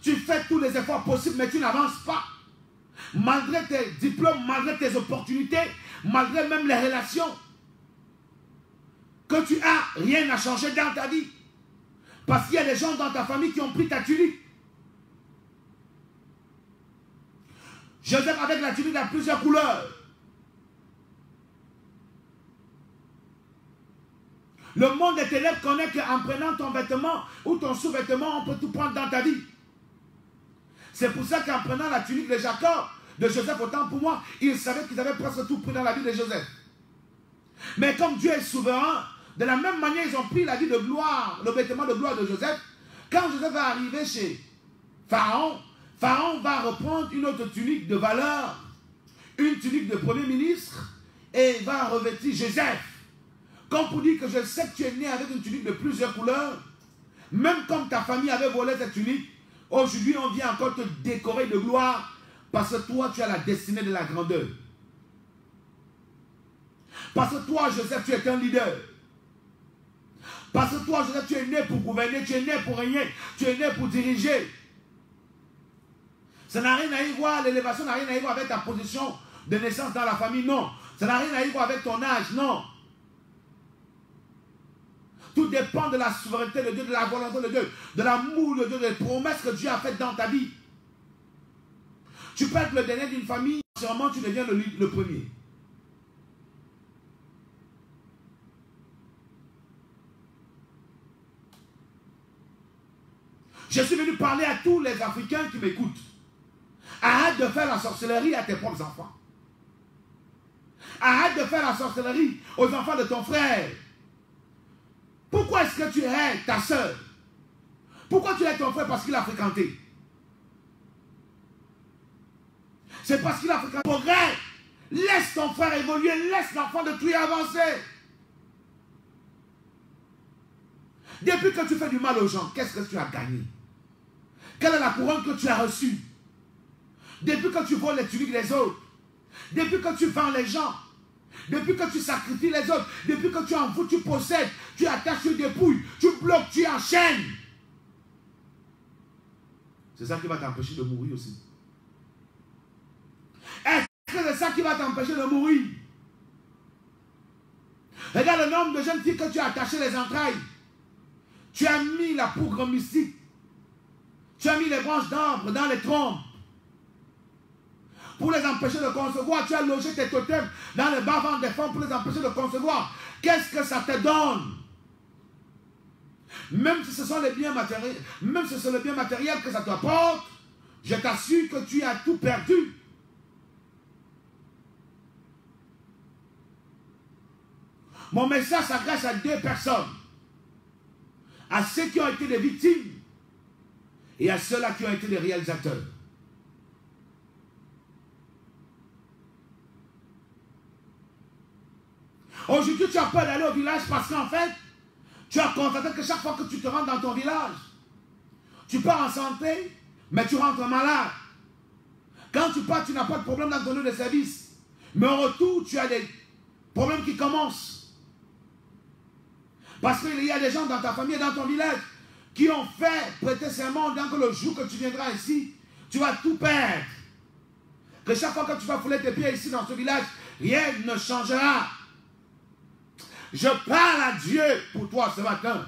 tu fais tous les efforts possibles, mais tu n'avances pas. Malgré tes diplômes, malgré tes opportunités, malgré même les relations que tu as, rien n'a changé dans ta vie. Parce qu'il y a des gens dans ta famille qui ont pris ta tunique. Joseph avec la tunique à plusieurs couleurs. Le monde des ténèbres connaît qu'en prenant ton vêtement ou ton sous-vêtement, on peut tout prendre dans ta vie. C'est pour ça qu'en prenant la tunique de Jacob, de Joseph, autant pour moi, ils savaient qu'ils avaient presque tout pris dans la vie de Joseph. Mais comme Dieu est souverain, de la même manière, ils ont pris la vie de gloire, le vêtement de gloire de Joseph. Quand Joseph va arriver chez Pharaon, Pharaon va reprendre une autre tunique de valeur, une tunique de premier ministre, et va revêtir Joseph. Comme pour dire que je sais que tu es né avec une tunique de plusieurs couleurs, même comme ta famille avait volé cette tunique, aujourd'hui on vient encore te décorer de gloire, parce que toi tu as la destinée de la grandeur. Parce que toi, Joseph, tu es un leader. Parce que toi, Joseph, tu es né pour gouverner, tu es né pour régner, tu es né pour diriger. Ça n'a rien à y voir, l'élévation n'a rien à y voir avec ta position de naissance dans la famille, non. Ça n'a rien à y voir avec ton âge, non. Tout dépend de la souveraineté de Dieu, de la volonté de Dieu, de l'amour de Dieu, des promesses que Dieu a faites dans ta vie. Tu peux être le dernier d'une famille, sûrement tu deviens le premier. Je suis venu parler à tous les Africains qui m'écoutent. Arrête de faire la sorcellerie à tes propres enfants. Arrête de faire la sorcellerie aux enfants de ton frère. Pourquoi est-ce que tu hais ta soeur? Pourquoi tu hais ton frère? Parce qu'il a fréquenté. C'est parce qu'il a fréquenté. Progrès. Laisse ton frère évoluer. Laisse l'enfant de Dieu avancer. Depuis que tu fais du mal aux gens, qu'est-ce que tu as gagné? Quelle est la couronne que tu as reçue? Depuis que tu voles les tuniques des autres, depuis que tu vends les gens, depuis que tu sacrifies les autres, depuis que tu en fous, tu possèdes, tu attaches, tu dépouilles, tu bloques, tu enchaînes. C'est ça qui va t'empêcher de mourir aussi. Est-ce que c'est ça qui va t'empêcher de mourir? Regarde le nombre de jeunes filles que tu as attaché les entrailles. Tu as mis la poudre mystique. Tu as mis les branches d'arbre dans les trompes. Pour les empêcher de concevoir, tu as logé tes totems dans les bas-ventres des femmes pour les empêcher de concevoir. Qu'est-ce que ça te donne? Même si ce sont les biens matériels, même si c'est le bien matériel que ça t'apporte, je t'assure que tu as tout perdu. Mon message s'adresse à deux personnes. À ceux qui ont été des victimes et à ceux-là qui ont été des réalisateurs. Aujourd'hui, tu as peur d'aller au village parce qu'en fait, tu as constaté que chaque fois que tu te rends dans ton village, tu pars en santé, mais tu rentres malade. Quand tu pars, tu n'as pas de problème dans ton lieu de service. Mais au retour, tu as des problèmes qui commencent. Parce qu'il y a des gens dans ta famille, dans ton village, qui ont fait prêter serment dans que le jour que tu viendras ici, tu vas tout perdre. Que chaque fois que tu vas fouler tes pieds ici dans ce village, rien ne changera. Je parle à Dieu pour toi ce matin.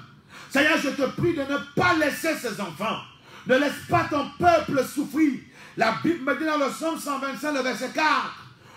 Seigneur, je te prie de ne pas laisser ces enfants. Ne laisse pas ton peuple souffrir. La Bible me dit dans le Psaume 125, le verset 4,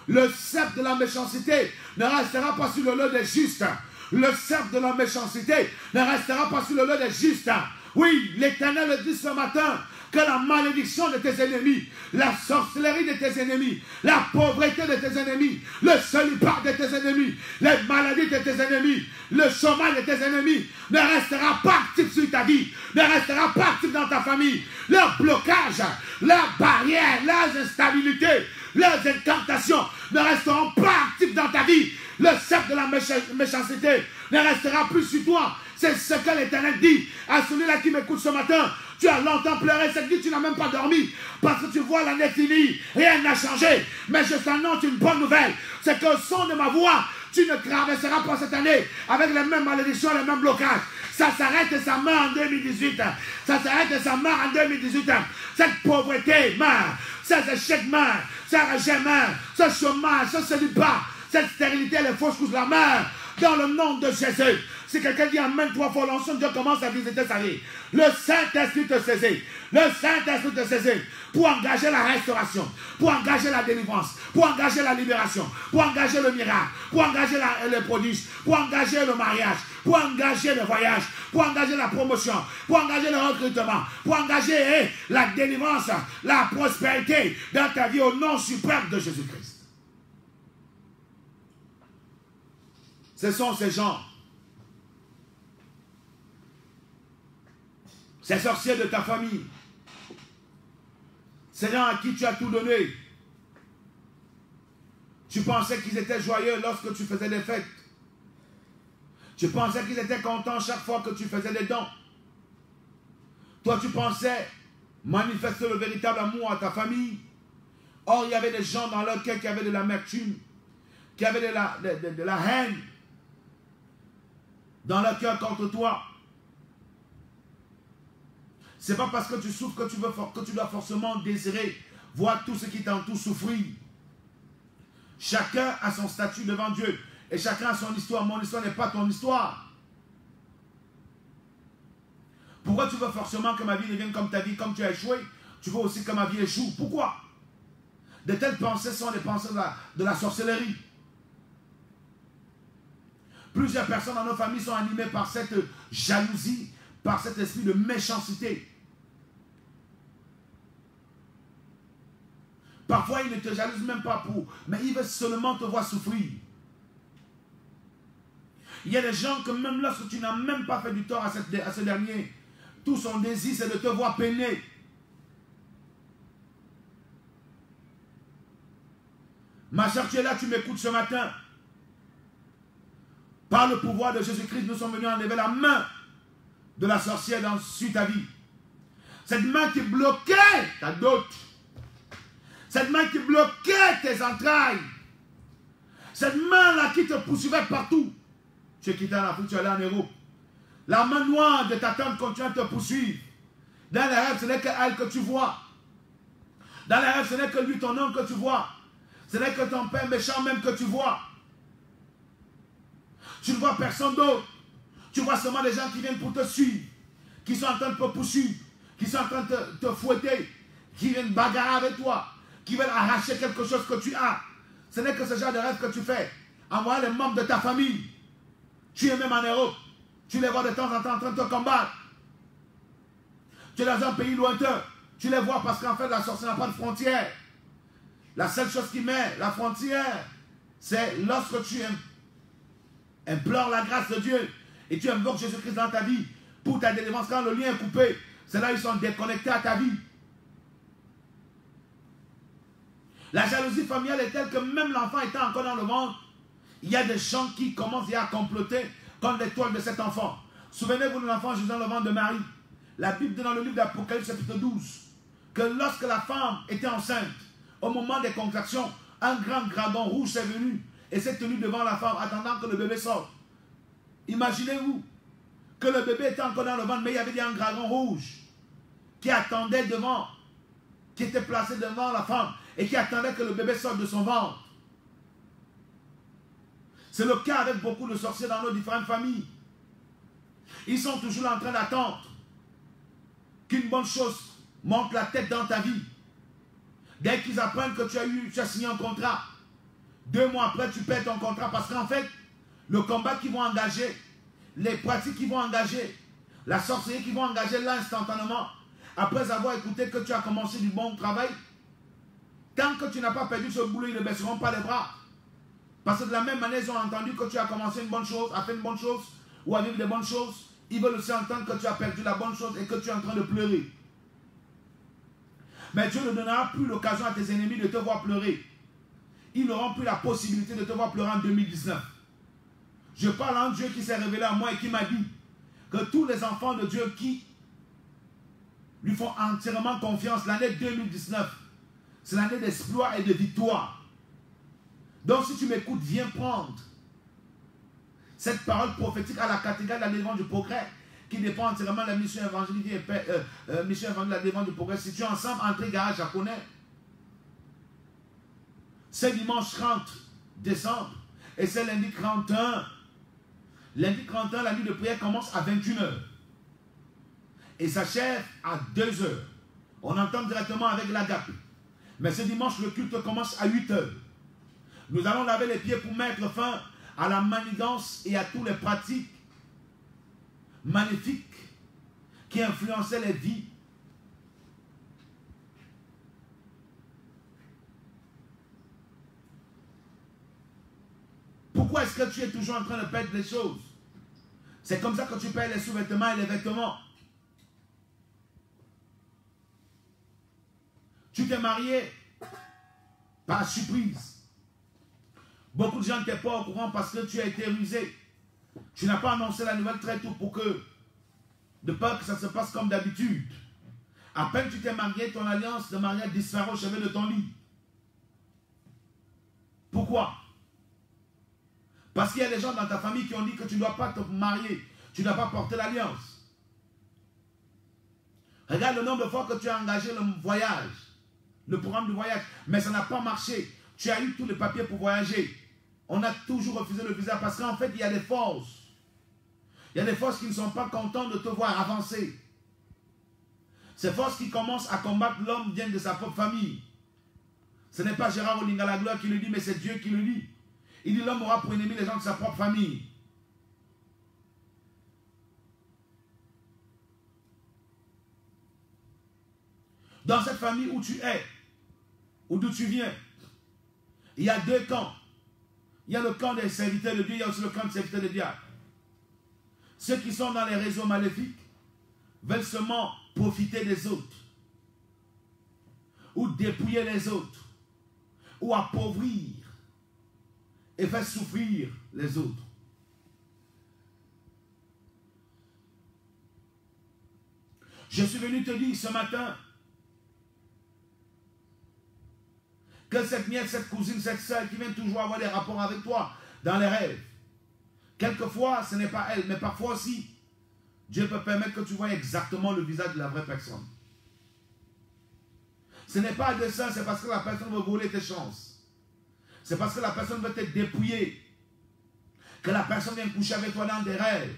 le sceptre de la méchanceté ne restera pas sur le lot des justes. Le sceptre de la méchanceté ne restera pas sur le lot des justes. Oui, l'Éternel le dit ce matin, que la malédiction de tes ennemis, la sorcellerie de tes ennemis, la pauvreté de tes ennemis, le célibat de tes ennemis, les maladies de tes ennemis, le chômage de tes ennemis ne restera pas actif sur ta vie, ne restera pas actif dans ta famille. Leurs blocages, leurs barrières, leurs instabilités, leurs incantations ne resteront pas actifs dans ta vie. Le sceptre de la méchanceté ne restera plus sur toi. C'est ce que l'Éternel dit à celui-là qui m'écoute ce matin. Tu as longtemps pleuré cette nuit, tu n'as même pas dormi. Parce que tu vois l'année finie, rien n'a changé. Mais je t'annonce une bonne nouvelle. C'est qu'au son de ma voix, tu ne traverseras pas cette année avec les mêmes malédictions, les mêmes blocages. Ça s'arrête et ça meurt en 2018. Ça s'arrête et ça meurt en 2018. Cette pauvreté meurt. Ces échecs meurent. Ces rejets meurent. Ce chômage, ce célibat, cette stérilité, les fausses couches, la meurt. Dans le nom de Jésus. Si quelqu'un dit Amen 3 fois, l'onction de Dieu commence à visiter sa vie. Le Saint-Esprit te saisit. Le Saint-Esprit te saisit pour engager la restauration, pour engager la délivrance, pour engager la libération, pour engager le miracle, pour engager les prodiges, pour engager le mariage, pour engager le voyage, pour engager la promotion, pour engager le recrutement, pour engager la délivrance, la prospérité dans ta vie au nom suprême de Jésus-Christ. Ce sont ces gens, ces sorciers de ta famille, ces gens à qui tu as tout donné. Tu pensais qu'ils étaient joyeux lorsque tu faisais des fêtes. Tu pensais qu'ils étaient contents chaque fois que tu faisais des dons. Toi, tu pensais manifester le véritable amour à ta famille. Or, il y avait des gens dans leur cœur qui avaient de l'amertume, qui avaient de la haine dans leur cœur contre toi. C'est pas parce que tu souffres que tu dois forcément désirer voir tout ce qui t'entoure souffrir. Chacun a son statut devant Dieu et chacun a son histoire. Mon histoire n'est pas ton histoire. Pourquoi tu veux forcément que ma vie devienne comme ta vie, comme tu as échoué? Tu veux aussi que ma vie échoue. Pourquoi? De telles pensées sont des pensées de la sorcellerie. Plusieurs personnes dans nos familles sont animées par cette jalousie, par cet esprit de méchanceté. Parfois, ils ne te jalousent même pas mais ils veulent seulement te voir souffrir. Il y a des gens que même lorsque tu n'as même pas fait du tort à ce dernier, tout son désir, c'est de te voir peiner. Ma chère, tu es là, tu m'écoutes ce matin. Par le pouvoir de Jésus-Christ, nous sommes venus enlever la main de la sorcière sur ta vie. Cette main qui bloquait ta dot. Cette main qui bloquait tes entrailles. Cette main-là qui te poursuivait partout. Tu es quitté en Afrique, tu es allé en Europe. La main noire de ta tante continue à te poursuivre. Dans les rêves, ce n'est que elle que tu vois. Dans les rêves, ce n'est que lui, ton oncle que tu vois. Ce n'est que ton père méchant même que tu vois. Tu ne vois personne d'autre. Tu vois seulement des gens qui viennent pour te suivre, qui sont en train de te poursuivre, qui sont en train de te fouetter, qui viennent bagarrer avec toi, qui veulent arracher quelque chose que tu as. Ce n'est que ce genre de rêve que tu fais. Envoie les membres de ta famille. Tu es même en Europe. Tu les vois de temps en temps en train de te combattre. Tu es dans un pays lointain. Tu les vois parce qu'en fait la sorcière n'a pas de frontière. La seule chose qui met la frontière, c'est lorsque tu es Implore la grâce de Dieu. Et tu invoques Jésus-Christ dans ta vie pour ta délivrance. Quand le lien est coupé, c'est là qu'ils sont déconnectés à ta vie. La jalousie familiale est telle que même l'enfant étant encore dans le ventre, il y a des gens qui commencent à comploter contre l'étoile de cet enfant. Souvenez-vous de l'enfant Jésus dans le ventre de Marie. La Bible dit dans le livre d'Apocalypse chapitre 12 que lorsque la femme était enceinte, au moment des contractions, un grand dragon rouge est venu et s'est tenu devant la femme attendant que le bébé sorte. Imaginez-vous que le bébé était encore dans le ventre, mais il y avait un dragon rouge qui attendait devant, qui était placé devant la femme et qui attendait que le bébé sorte de son ventre. C'est le cas avec beaucoup de sorciers dans nos différentes familles. Ils sont toujours en train d'attendre qu'une bonne chose monte la tête dans ta vie. Dès qu'ils apprennent que tu as signé un contrat, 2 mois après tu perds ton contrat parce qu'en fait, le combat qu'ils vont engager, les pratiques qu'ils vont engager, la sorcellerie qu'ils vont engager là instantanément, après avoir écouté que tu as commencé du bon travail, tant que tu n'as pas perdu ce boulot, ils ne baisseront pas les bras. Parce que de la même manière, ils ont entendu que tu as commencé une bonne chose, à faire une bonne chose, ou à vivre des bonnes choses. Ils veulent aussi entendre que tu as perdu la bonne chose et que tu es en train de pleurer. Mais Dieu ne donnera plus l'occasion à tes ennemis de te voir pleurer. Ils n'auront plus la possibilité de te voir pleurer en 2019. Je parle à un Dieu qui s'est révélé à moi et qui m'a dit que tous les enfants de Dieu qui lui font entièrement confiance, l'année 2019, c'est l'année d'exploit et de victoire. Donc si tu m'écoutes, viens prendre cette parole prophétique à la cathédrale de la délivrance du progrès qui dépend entièrement de la mission évangélique et mission évangélique de la délivrance du progrès. Si tu es ensemble, entrez garage japonais. C'est dimanche 30 décembre et c'est lundi 31. Lundi 31, la nuit de prière commence à 21h et s'achève à 2h. On entend directement avec l'agape. Mais ce dimanche, le culte commence à 8h. Nous allons laver les pieds pour mettre fin à la manigance et à toutes les pratiques magnifiques qui influençaient les vies. Pourquoi est-ce que tu es toujours en train de perdre les choses? C'est comme ça que tu perds les sous-vêtements et les vêtements. Tu t'es marié par surprise. Beaucoup de gens n'étaient pas au courant parce que tu as été rusé. Tu n'as pas annoncé la nouvelle très tôt pour que, de peur que ça se passe comme d'habitude. À peine tu t'es marié, ton alliance de mariage disparaît au chevet de ton lit. Pourquoi? Parce qu'il y a des gens dans ta famille qui ont dit que tu ne dois pas te marier, tu ne dois pas porter l'alliance. Regarde le nombre de fois que tu as engagé le voyage, le programme de voyage, mais ça n'a pas marché. Tu as eu tous les papiers pour voyager. On a toujours refusé le visa parce qu'en fait, il y a des forces. Il y a des forces qui ne sont pas contentes de te voir avancer. Ces forces qui commencent à combattre l'homme viennent de sa propre famille. Ce n'est pas Gérard Olingala Gloire qui le dit, mais c'est Dieu qui le dit. Il dit l'homme aura pour ennemi les gens de sa propre famille. Dans cette famille où tu es, ou d'où tu viens, il y a 2 camps. Il y a le camp des serviteurs de Dieu, il y a aussi le camp des serviteurs de diable. Ceux qui sont dans les réseaux maléfiques veulent seulement profiter des autres, ou dépouiller les autres, ou appauvrir et faire souffrir les autres. Je suis venu te dire ce matin que cette nièce, cette cousine, cette soeur qui vient toujours avoir des rapports avec toi dans les rêves, quelquefois ce n'est pas elle, mais parfois aussi, Dieu peut permettre que tu vois exactement le visage de la vraie personne. Ce n'est pas de ça, c'est parce que la personne veut voler tes chances. C'est parce que la personne veut te dépouiller. Que la personne vient coucher avec toi dans des rêves.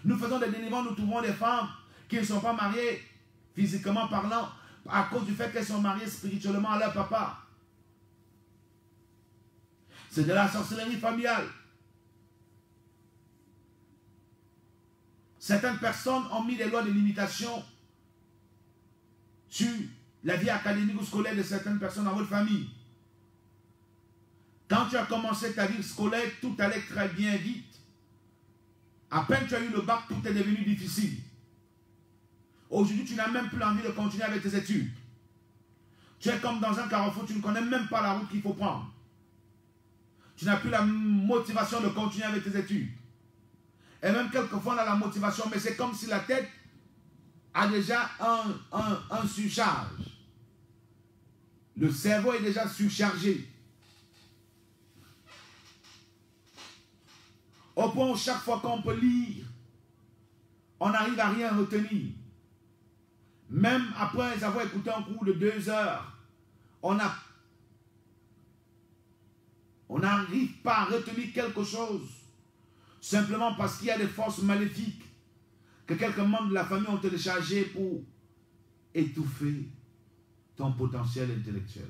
Nous faisons des délivrances, nous trouvons des femmes qui ne sont pas mariées, physiquement parlant, à cause du fait qu'elles sont mariées spirituellement à leur papa. C'est de la sorcellerie familiale. Certaines personnes ont mis des lois de limitation sur la vie académique ou scolaire de certaines personnes dans votre famille. Quand tu as commencé ta vie scolaire, tout allait très bien vite. À peine tu as eu le bac, tout est devenu difficile. Aujourd'hui, tu n'as même plus envie de continuer avec tes études. Tu es comme dans un carrefour, tu ne connais même pas la route qu'il faut prendre. Tu n'as plus la motivation de continuer avec tes études. Et même quelquefois, on a la motivation, mais c'est comme si la tête a déjà un surcharge. Le cerveau est déjà surchargé. Au point où chaque fois qu'on peut lire, on n'arrive à rien retenir. Même après avoir écouté un cours de 2 heures, on n'arrive pas à retenir quelque chose. Simplement parce qu'il y a des forces maléfiques que quelques membres de la famille ont téléchargées pour étouffer ton potentiel intellectuel.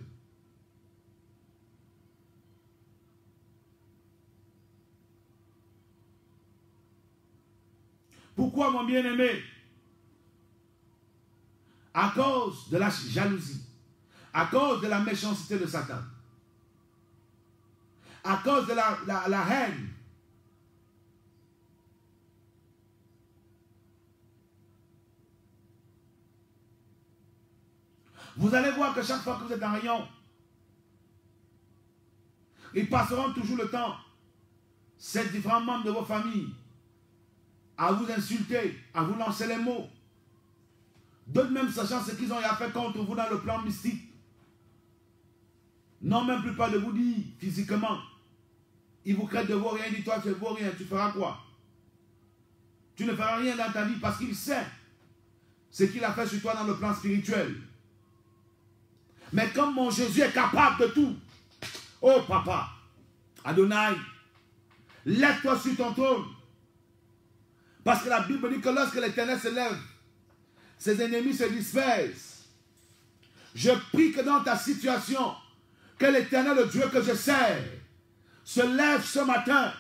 Pourquoi, mon bien-aimé? À cause de la jalousie, à cause de la méchanceté de Satan, à cause de la haine. Vous allez voir que chaque fois que vous êtes en rayon, ils passeront toujours le temps, ces différents membres de vos familles, à vous insulter, à vous lancer les mots. D'autres même sachant ce qu'ils ont fait contre vous dans le plan mystique, n'ont même plus pas de vous dire physiquement. Ils vous craignent de vos rien, dis-toi, tu ne vaux rien, tu feras quoi? Tu ne feras rien dans ta vie parce qu'il sait ce qu'il a fait sur toi dans le plan spirituel. Mais comme mon Jésus est capable de tout, oh papa, Adonai, lève-toi sur ton trône. Parce que la Bible dit que lorsque l'Éternel se lève, ses ennemis se dispersent. Je prie que dans ta situation, que l'Éternel, le Dieu que je sers, se lève ce matin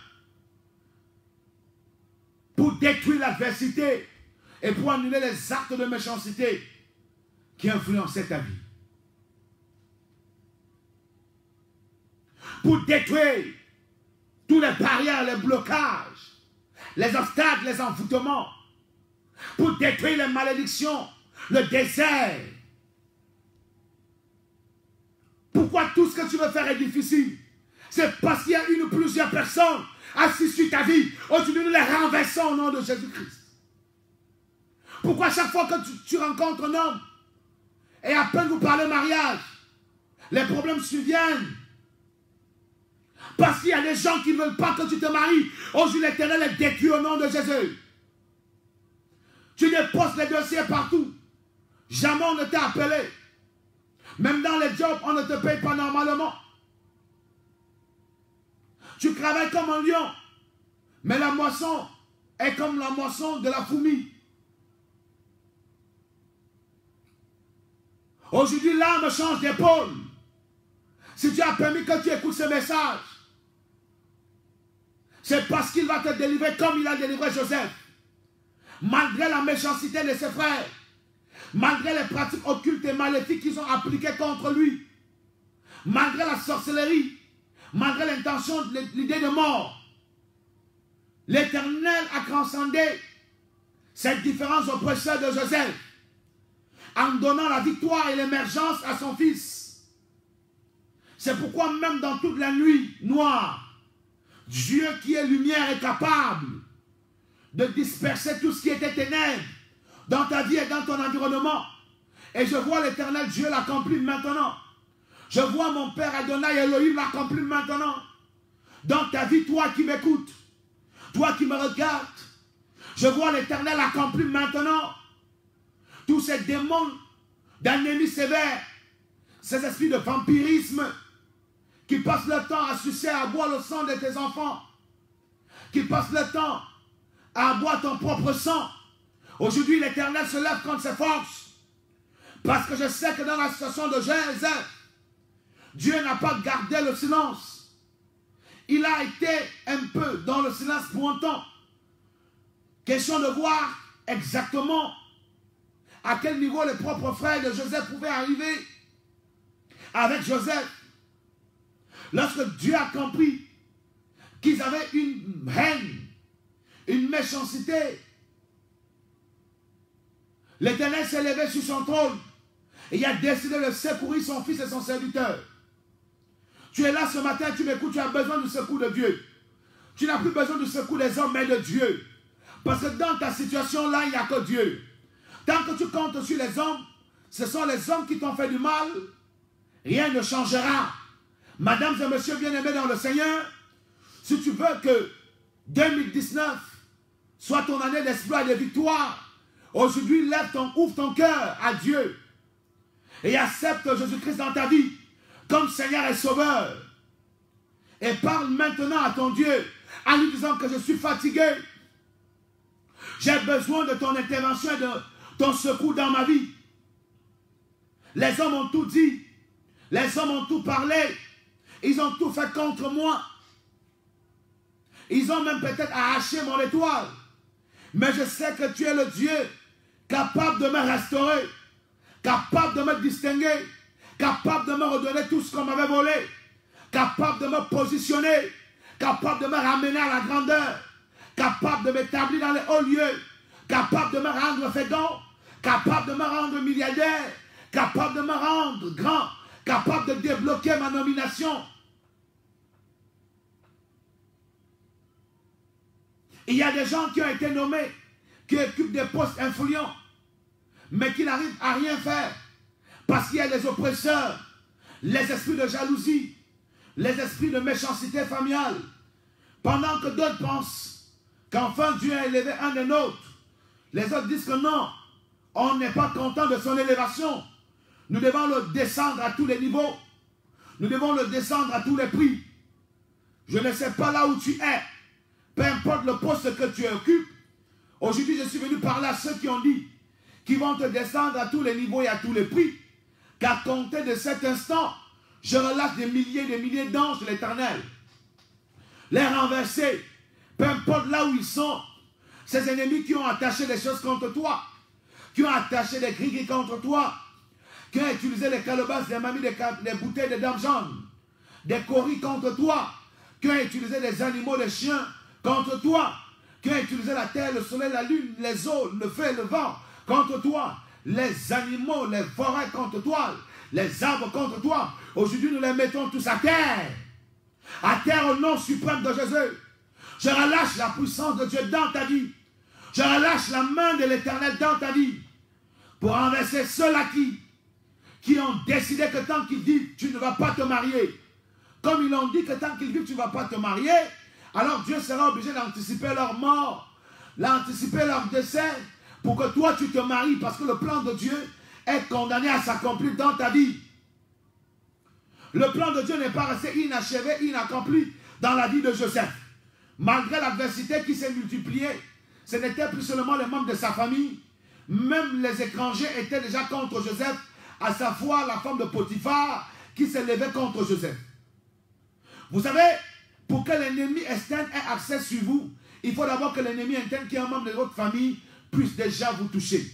pour détruire l'adversité et pour annuler les actes de méchanceté qui influençaient ta vie. Pour détruire tous les barrières, les blocages, les obstacles, les envoûtements, pour détruire les malédictions, le désert. Pourquoi tout ce que tu veux faire est difficile? C'est parce qu'il y a une ou plusieurs personnes assises sur ta vie. Aujourd'hui, nous les renversons au nom de Jésus-Christ. Pourquoi chaque fois que tu rencontres un homme et à peine vous parlez mariage, les problèmes surviennent? Parce qu'il y a des gens qui ne veulent pas que tu te maries. Aujourd'hui, l'Éternel est détruit au nom de Jésus. Tu déposes les dossiers partout. Jamais on ne t'a appelé. Même dans les jobs, on ne te paye pas normalement. Tu travailles comme un lion. Mais la moisson est comme la moisson de la fourmi. Aujourd'hui, l'âme change d'épaule. Si tu as permis que tu écoutes ce message, c'est parce qu'il va te délivrer comme il a délivré Joseph. Malgré la méchanceté de ses frères, malgré les pratiques occultes et maléfiques qu'ils ont appliquées contre lui, malgré la sorcellerie, malgré l'intention, l'idée de mort, l'Éternel a transcendé cette différence oppresseur de Joseph en donnant la victoire et l'émergence à son fils. C'est pourquoi même dans toute la nuit noire, Dieu qui est lumière est capable de disperser tout ce qui était ténèbres dans ta vie et dans ton environnement. Et je vois l'Éternel Dieu l'accomplir maintenant. Je vois mon Père Adonai Elohim l'accomplir maintenant. Dans ta vie, toi qui m'écoutes, toi qui me regardes, je vois l'Éternel accomplir maintenant. Tous ces démons d'ennemis sévères, ces esprits de vampirisme qui passent le temps à sucer, à boire le sang de tes enfants, qui passent le temps à boire ton propre sang. Aujourd'hui, l'Éternel se lève contre ses forces. Parce que je sais que dans la situation de Joseph, Dieu n'a pas gardé le silence. Il a été un peu dans le silence pour un temps. Question de voir exactement à quel niveau les propres frères de Joseph pouvaient arriver avec Joseph. Lorsque Dieu a compris qu'ils avaient une haine, une méchanceté, l'Éternel s'est levé sur son trône et il a décidé de secourir son fils et son serviteur. Tu es là ce matin, tu m'écoutes, tu as besoin du secours de Dieu. Tu n'as plus besoin du secours des hommes, mais de Dieu. Parce que dans ta situation là, il n'y a que Dieu. Tant que tu comptes sur les hommes, ce sont les hommes qui t'ont fait du mal, rien ne changera. Mesdames et messieurs bien-aimés dans le Seigneur, si tu veux que 2019 soit ton année d'exploit et de victoire, aujourd'hui ouvre ton cœur à Dieu et accepte Jésus-Christ dans ta vie comme Seigneur et Sauveur. Et parle maintenant à ton Dieu en lui disant que je suis fatigué. J'ai besoin de ton intervention et de ton secours dans ma vie. Les hommes ont tout dit. Les hommes ont tout parlé. Ils ont tout fait contre moi. Ils ont même peut-être arraché mon étoile. Mais je sais que tu es le Dieu capable de me restaurer, capable de me distinguer, capable de me redonner tout ce qu'on m'avait volé, capable de me positionner, capable de me ramener à la grandeur, capable de m'établir dans les hauts lieux, capable de me rendre fécond, capable de me rendre milliardaire, capable de me rendre grand, capable de débloquer ma nomination. Il y a des gens qui ont été nommés, qui occupent des postes influents, mais qui n'arrivent à rien faire, parce qu'il y a des oppresseurs, les esprits de jalousie, les esprits de méchanceté familiale, pendant que d'autres pensent qu'enfin Dieu a élevé un des nôtres. Les autres disent que non, on n'est pas content de son élévation. Nous devons le descendre à tous les niveaux. Nous devons le descendre à tous les prix. Je ne sais pas là où tu es. Peu importe le poste que tu occupes. Aujourd'hui, je suis venu parler à ceux qui ont dit qu'ils vont te descendre à tous les niveaux et à tous les prix. Qu'à compter de cet instant, je relâche des milliers d'anges de l'Éternel. Les renverser, peu importe là où ils sont. Ces ennemis qui ont attaché des choses contre toi, qui ont attaché des gris contre toi, qui ont utilisé les calebasses, des mamies, des bouteilles de dames jaunes, des coris contre toi, qui ont utilisé des animaux, des chiens contre toi, qui ont utilisé la terre, le soleil, la lune, les eaux, le feu et le vent contre toi, les animaux, les forêts contre toi, les arbres contre toi. Aujourd'hui, nous les mettons tous à terre au nom suprême de Jésus. Je relâche la puissance de Dieu dans ta vie. Je relâche la main de l'Éternel dans ta vie pour renverser ceux-là qui ont décidé que tant qu'ils vivent, tu ne vas pas te marier. Comme ils ont dit que tant qu'ils vivent, tu ne vas pas te marier, alors Dieu sera obligé d'anticiper leur mort, d'anticiper leur décès, pour que toi tu te maries, parce que le plan de Dieu est condamné à s'accomplir dans ta vie. Le plan de Dieu n'est pas resté inachevé, inaccompli dans la vie de Joseph. Malgré l'adversité qui s'est multipliée, ce n'était plus seulement les membres de sa famille, même les étrangers étaient déjà contre Joseph, à sa foi la femme de Potiphar qui s'est levée contre Joseph. Vous savez, pour que l'ennemi externe ait accès sur vous, il faut d'abord que l'ennemi interne qui est un membre de votre famille puisse déjà vous toucher.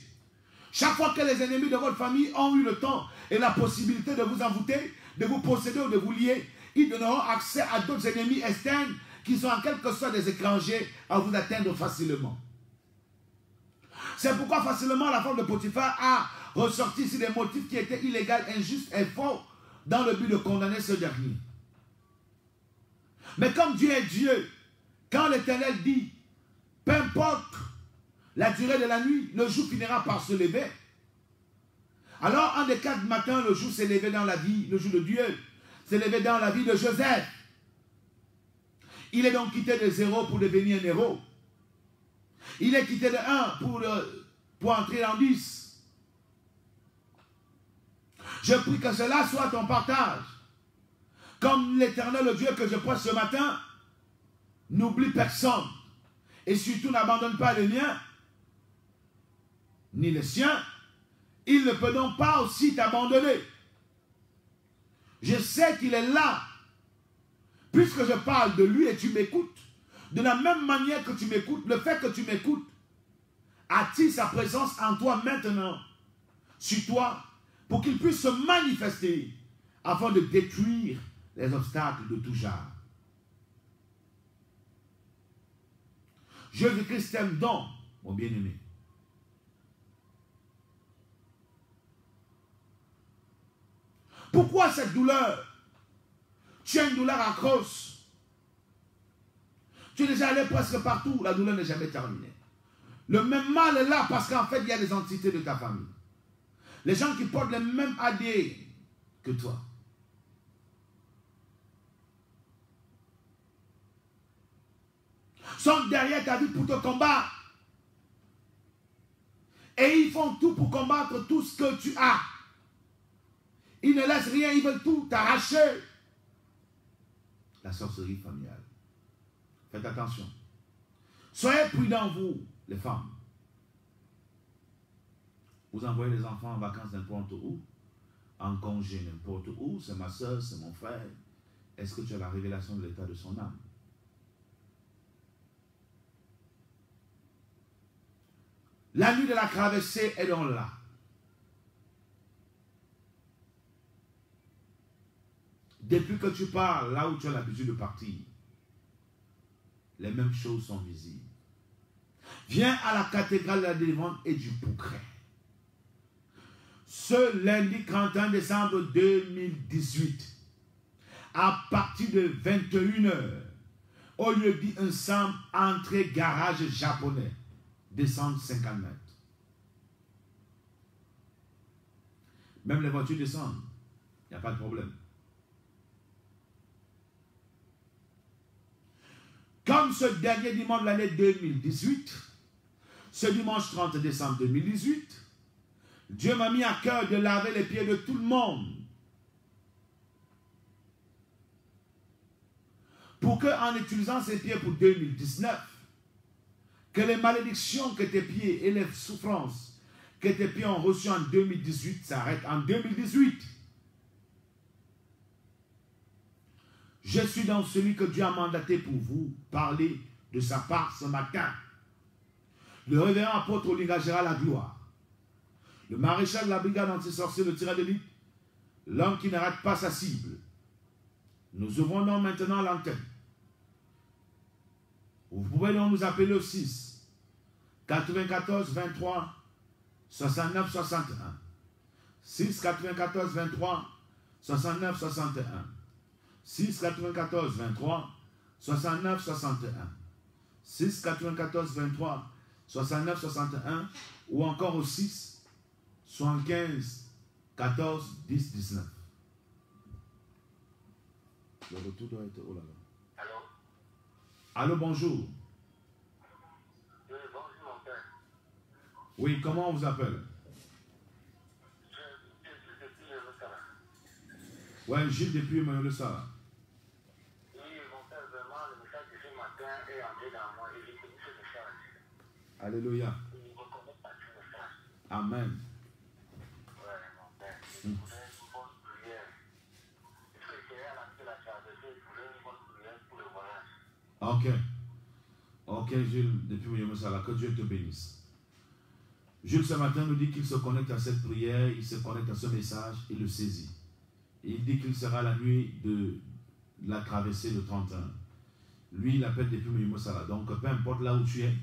Chaque fois que les ennemis de votre famille ont eu le temps et la possibilité de vous envoûter, de vous posséder ou de vous lier, ils donneront accès à d'autres ennemis externes qui sont en quelque sorte des étrangers à vous atteindre facilement. C'est pourquoi facilement la femme de Potiphar a ressorti ici des motifs qui étaient illégaux, injustes et faux dans le but de condamner ce dernier. Mais comme Dieu est Dieu, quand l'Éternel dit, peu importe la durée de la nuit, le jour finira par se lever. Alors, un des 4 matins, le jour s'est levé dans la vie, le jour de Dieu, s'est levé dans la vie de Joseph. Il est donc quitté de 0 pour devenir un héros. Il est quitté de 1 pour entrer en 10. Je prie que cela soit ton partage. Comme l'Éternel, le Dieu que je prêche ce matin, n'oublie personne. Et surtout n'abandonne pas les miens, ni les siens. Il ne peut donc pas aussi t'abandonner. Je sais qu'il est là. Puisque je parle de lui et tu m'écoutes, de la même manière que tu m'écoutes, le fait que tu m'écoutes attire sa présence en toi maintenant, sur toi, pour qu'il puisse se manifester afin de détruire les obstacles de tout genre. Jésus-Christ t'aime donc, mon bien-aimé. Pourquoi cette douleur? Tu as une douleur atroce. Tu es déjà allé presque partout, la douleur n'est jamais terminée. Le même mal est là parce qu'en fait, il y a des entités de ta famille. Les gens qui portent les mêmes ADN que toi. Sont derrière ta vie pour te combattre. Et ils font tout pour combattre tout ce que tu as. Ils ne laissent rien, ils veulent tout t'arracher. La sorcellerie familiale. Faites attention. Soyez prudents, vous, les femmes. Vous envoyez les enfants en vacances n'importe où, en congé n'importe où, c'est ma soeur, c'est mon frère. Est-ce que tu as la révélation de l'état de son âme? La nuit de la traversée est donc là. Depuis que tu pars là où tu as l'habitude de partir, les mêmes choses sont visibles. Viens à la cathédrale de la délivrance et du progrès. Ce lundi 31 décembre 2018, à partir de 21h, au lieu d'un simple entrée garage japonais, descendre 50 mètres. Même les voitures descendent, il n'y a pas de problème. Comme ce dernier dimanche de l'année 2018, ce dimanche 30 décembre 2018, Dieu m'a mis à cœur de laver les pieds de tout le monde. Pour que, en utilisant ces pieds pour 2019, que les malédictions que tes pieds et les souffrances que tes pieds ont reçues en 2018 s'arrêtent en 2018. Je suis dans celui que Dieu a mandaté pour vous parler de sa part ce matin. Le révérend apôtre Olinga Gérald la gloire. Le maréchal de la brigade anti-sorcier, le tireur d'élite, l'homme qui ne rate pas sa cible. Nous ouvrons donc maintenant l'antenne. Vous pouvez donc nous appeler au 6 94 23 69 61. 6 94 23 69 61. 6 94 23 69 61. 6 94 23 69 61 ou encore au 6 75 14 10 19. Le retour doit être... Oh là là. Allô? Allô, bonjour. Oui, bonjour mon père. Oui, comment on vous appelle? Je suis depuis le Sala. Ouais, Gilles depuis le Sala. Oui, mon père, vraiment, le message de ce matin est entré dans moi et j'ai connu ce message. Alléluia. Et je ne reconnais pas ce message. Amen. Oui, mon père. Je voulais une bonne prière. Je suis essayé à la traversée, je voulais une bonne prière pour le voyage. Ok. Ok, Jules, depuis le Sala, que Dieu te bénisse. Jules, ce matin, nous dit qu'il se connecte à cette prière, il se connecte à ce message, il le saisit. Il dit qu'il sera la nuit de la traversée de 31. Lui, il appelle depuis le Sala. Donc, peu importe là où tu es,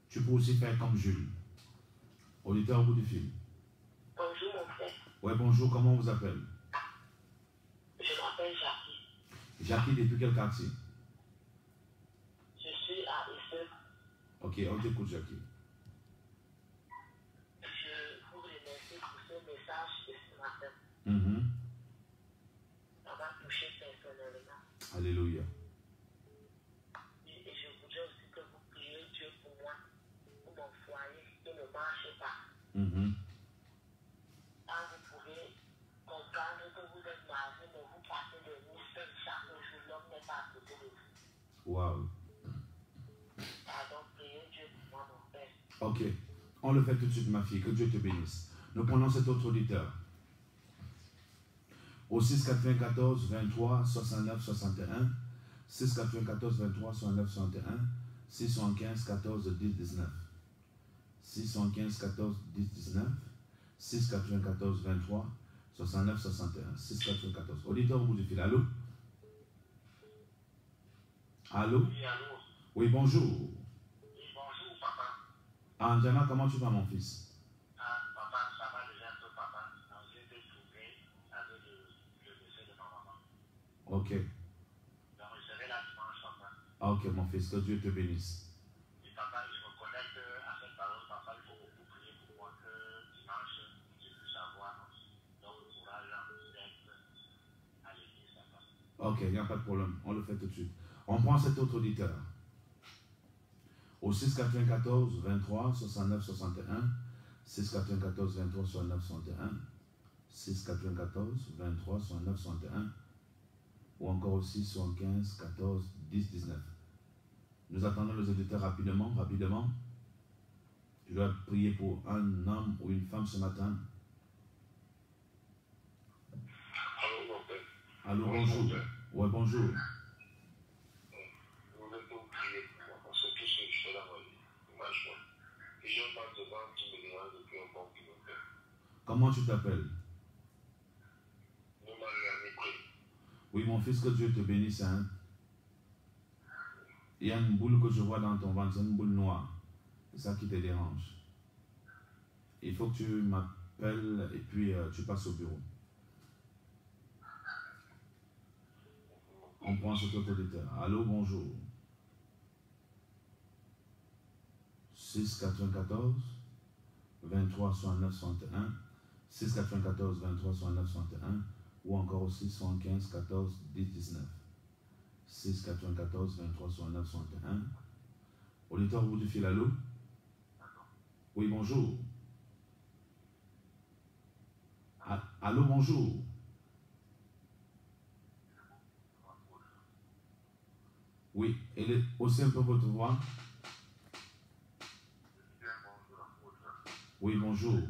tu peux aussi faire comme Jules. Auditeur au bout du fil. Bonjour mon frère. Ouais, bonjour, comment on vous appelle? Je m'appelle Jackie. Jackie, depuis quel quartier? Je suis à Esseux. Ok, on t'écoute, Jackie. Je vous remercie pour ce message de ce matin. Ça m'a touché personnellement. Alléluia. Et je voudrais aussi que vous priez Dieu pour moi, pour mon foyer qui ne marche pas. Quand vous pouvez comprendre que vous êtes marié, mais vous passez des nuits seuls chaque jour, l'homme n'est pas à côté de vous. Waouh. Pardon, priez Dieu pour moi, mon père. Ok, on le fait tout de suite, ma fille. Que Dieu te bénisse. Nous prenons cet autre auditeur. Au 6 94 23 69 61. 6 94 23 69 61. 615 14 10 19. 615 14 10 19. 6 94 23 69 61 694. Auditeur au bout du fil. Allô? Allô? Oui, allô? Oui, bonjour. Oui, bonjour, papa. Anjana, comment tu vas, mon fils? Ah, papa, ça va déjà un peu, papa. J'ai été trouvé avec le décès de ma maman. Ok. Donc, je serai là dimanche, papa. Ok, mon fils, que Dieu te bénisse. Et papa, je me connecte à cette parole, papa. Il faut beaucoup prier pour moi que dimanche, je puisse avoir donc le courage d'être à l'église, papa. Ok, il n'y a pas de problème. On le fait tout de suite. On prend cet autre auditeur. Au 694 23 69 61. 694 23 69 61. 694 23 69 61. Ou encore aussi 75 14 10 19. Nous attendons les auditeurs rapidement. Je dois prier pour un homme ou une femme ce matin. Allô, mon père. Allô, bonjour. Ouais, bonjour. Vous voulez que vous priez pour moi, parce que tout ce que je fais dans ma vie, imagine-moi. Et je parle de vent qui me dérange depuis un bon kilomètre. Comment tu t'appelles? Nous m'avons écrit. Oui, mon fils, que Dieu te bénisse. Hein? Il y a une boule que je vois dans ton ventre, c'est une boule noire. C'est ça qui te dérange. Il faut que tu m'appelles et puis tu passes au bureau. On prend cet autre auditeur. Allô, bonjour. 694 23 69 61. 694 23 69 61. Ou encore aussi 75 14 10 19. 694 23 69 61. Auditeur au bout du fil, allô? Oui, bonjour. Allô, bonjour. Oui, elle est aussi un peu votre voix. Oui, bonjour.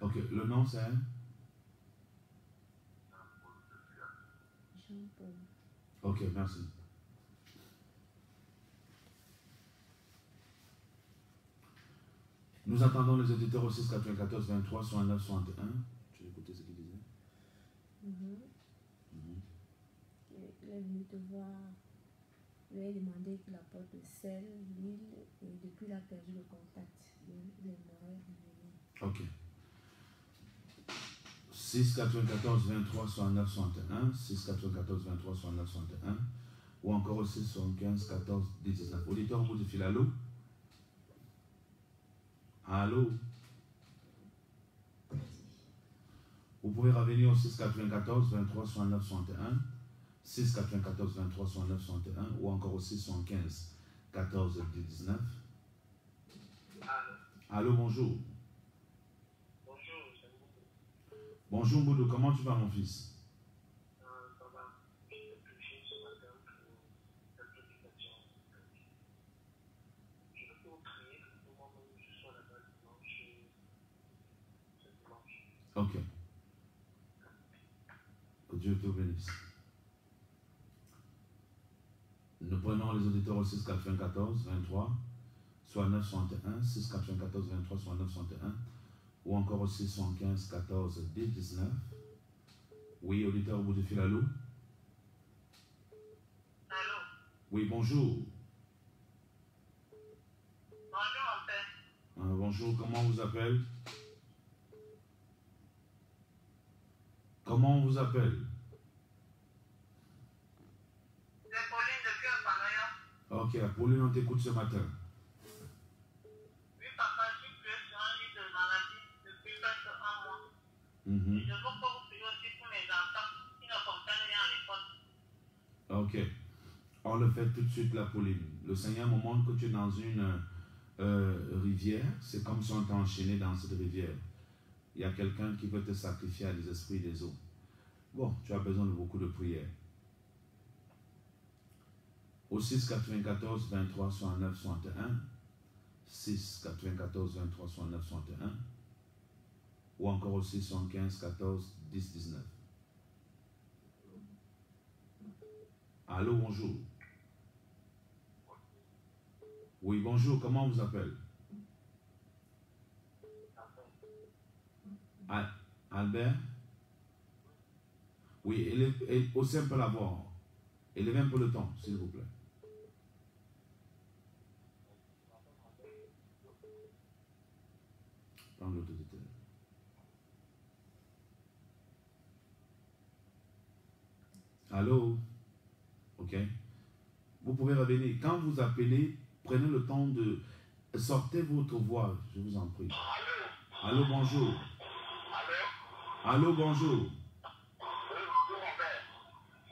Ok, le nom c'est Jean-Paul. Ok, merci. Nous attendons les auditeurs au 6 94 23 69 61. Tu as écouté ce qu'il disait? Il est venu te voir. Il lui a demandé qu'il apporte le sel, l'huile, et depuis il a perdu le contact. Il aimerait revenir. Ok. 6 94 23 69 61. 6 94 23 69 61. Ou encore aussi 75 14 10 19. Auditeur au bout du fil, allô? Allô? Vous pouvez revenir au 6 94 23 69 61. 6 94 23 69 61. Ou encore aussi 75 14 10 19. Allô, bonjour. Bonjour, c'est Moudou. Bonjour Boudou, comment tu vas mon fils? Ça va. Je t'ai touché ce matin pour quelques questions. Je veux que vous priez pour moi-même, je sois là-bas dimanche. Ce dimanche. Ok. Que Dieu te bénisse. Nous prenons les auditeurs au 6 94 23 69 61. 6 94 23 69 61. Ou encore aussi 75 14 10 19. Oui, auditeur au bout du fil, allô? Allô? Oui, bonjour. Bonjour, mon père. Bonjour, comment on vous appelle? Comment on vous appelle? C'est Pauline depuis un Panoya. Ok, Apolline, on t'écoute ce matin. Oui, papa, je suis sur un lit de maladie depuis presque un mois. Mhm. Je veux que vous priez aussi pour mes enfants qui ne comprennent rien à l'école. Ok. On le fait tout de suite là, Pauline. Le Seigneur me montre que tu es dans une rivière. C'est comme si on t'a enchaîné dans cette rivière. Il y a quelqu'un qui veut te sacrifier à des esprits des eaux. Bon, tu as besoin de beaucoup de prières. Au 6 94 23 69 61, 6 94 23 69 61, ou encore au 6 75 14 10 19. Allô, bonjour. Oui, bonjour, comment on vous appelle? Albert? Oui, aussi un peu la voix. Élevez un peu le ton, s'il vous plaît. Prends l'autre auditeur. Allô? Ok. Vous pouvez revenir. Quand vous appelez, prenez le temps de sortir votre voix, je vous en prie. Allô, bonjour. Allô, bonjour.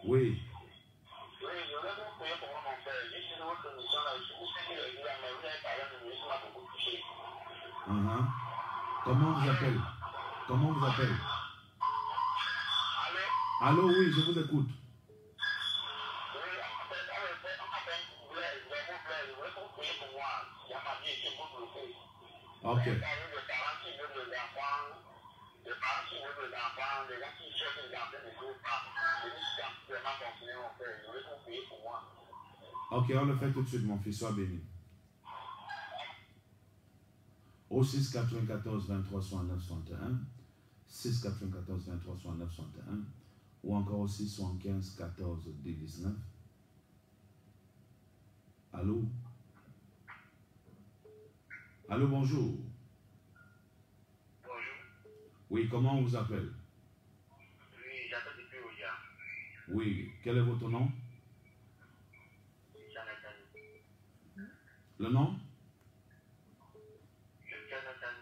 Oui. Comment vous appelez? Comment vous appelez? Allô, oui, je vous écoute. Ok. Ok, on le fait tout de suite, mon fils, sois béni. Au 6 94 23 69 61, 6 94 23 69 61, ou encore au 6 75 14 19. Allô? Allô, bonjour. Bonjour. Oui, comment on vous appelle? Oui, j'appelle depuis Oya. Oui, quel est votre nom? Jonathan. Le nom? Jonathan.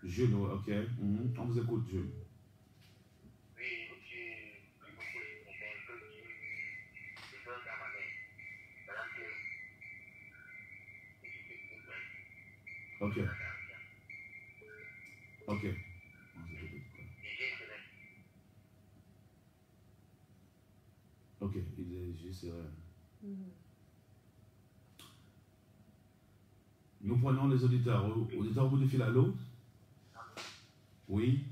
Jules, ok. On vous écoute, Jules. Oui, j'ai pris beaucoup de temps que je donne à ma mère. Ok. Ok. Ok, il est juste. Nous prenons les auditeurs. Auditeurs au bout du fil, allô? Oui.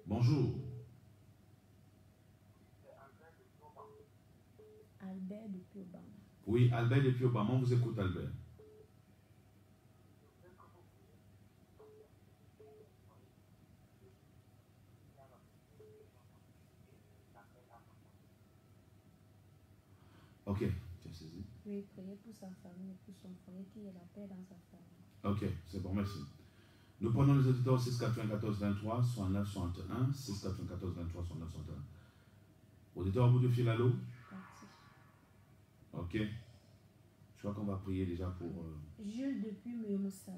Bonjour. Albert depuis Obama. Oui, Albert depuis Obama. On vous écoute, Albert. Ok, tu as saisi? Oui, priez pour sa famille, pour son foyer, qu'il y ait la paix dans sa famille. Ok, c'est bon, merci. Nous prenons les auditeurs 6 94 23 69 61, 6 94 23 69 61. Auditeur au bout du fil, allô? Ok. Je crois qu'on va prier déjà pour... Jules depuis Moussala.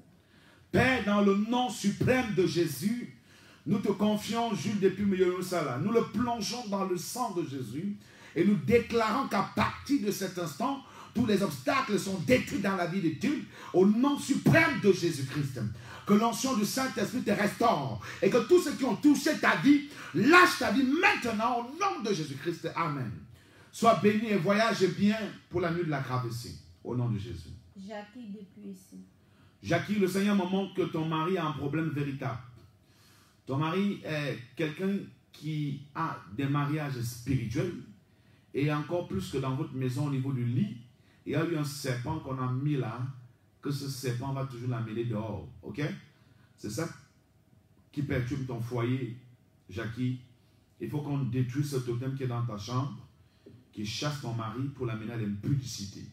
Père, dans le nom suprême de Jésus, nous te confions Jules depuis Moussala. Nous le plongeons dans le sang de Jésus et nous déclarons qu'à partir de cet instant, tous les obstacles sont détruits dans la vie de Jules au nom suprême de Jésus-Christ. Que l'onction du Saint-Esprit te restaure et que tous ceux qui ont touché ta vie lâchent ta vie maintenant au nom de Jésus-Christ. Amen. Sois béni et voyage bien pour la nuit de la travessie. Au nom de Jésus. Jackie depuis ici. Jackie, le Seigneur me montre que ton mari a un problème véritable. Ton mari est quelqu'un qui a des mariages spirituels et encore plus que dans votre maison au niveau du lit, il y a eu un serpent qu'on a mis là, que ce serpent va toujours l'amener dehors. Ok? C'est ça qui perturbe ton foyer, Jackie. Il faut qu'on détruise ce totem qui est dans ta chambre, qui chasse ton mari pour l'amener à l'impudicité.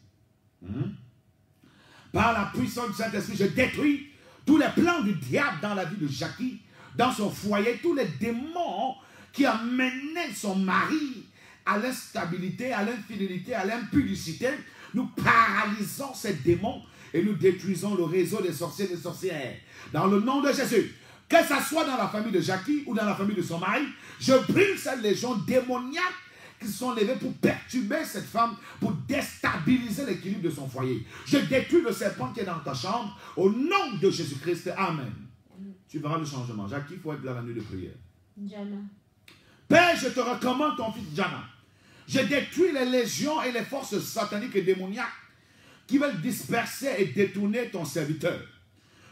Par la puissance du Saint-Esprit, je détruis tous les plans du diable dans la vie de Jackie, dans son foyer, tous les démons qui amenaient son mari à l'instabilité, à l'infidélité, à l'impudicité. Nous paralysons ces démons et nous détruisons le réseau des sorciers et des sorcières. Dans le nom de Jésus, que ce soit dans la famille de Jackie ou dans la famille de son mari, je brûle cette légion démoniaque qui se sont levés pour perturber cette femme, pour déstabiliser l'équilibre de son foyer. Je détruis le serpent qui est dans ta chambre au nom de Jésus-Christ. Amen. Tu verras le changement. Jacques, il faut être là la nuit de prière. Jana. Père, je te recommande ton fils Jana. Je détruis les légions et les forces sataniques et démoniaques qui veulent disperser et détourner ton serviteur.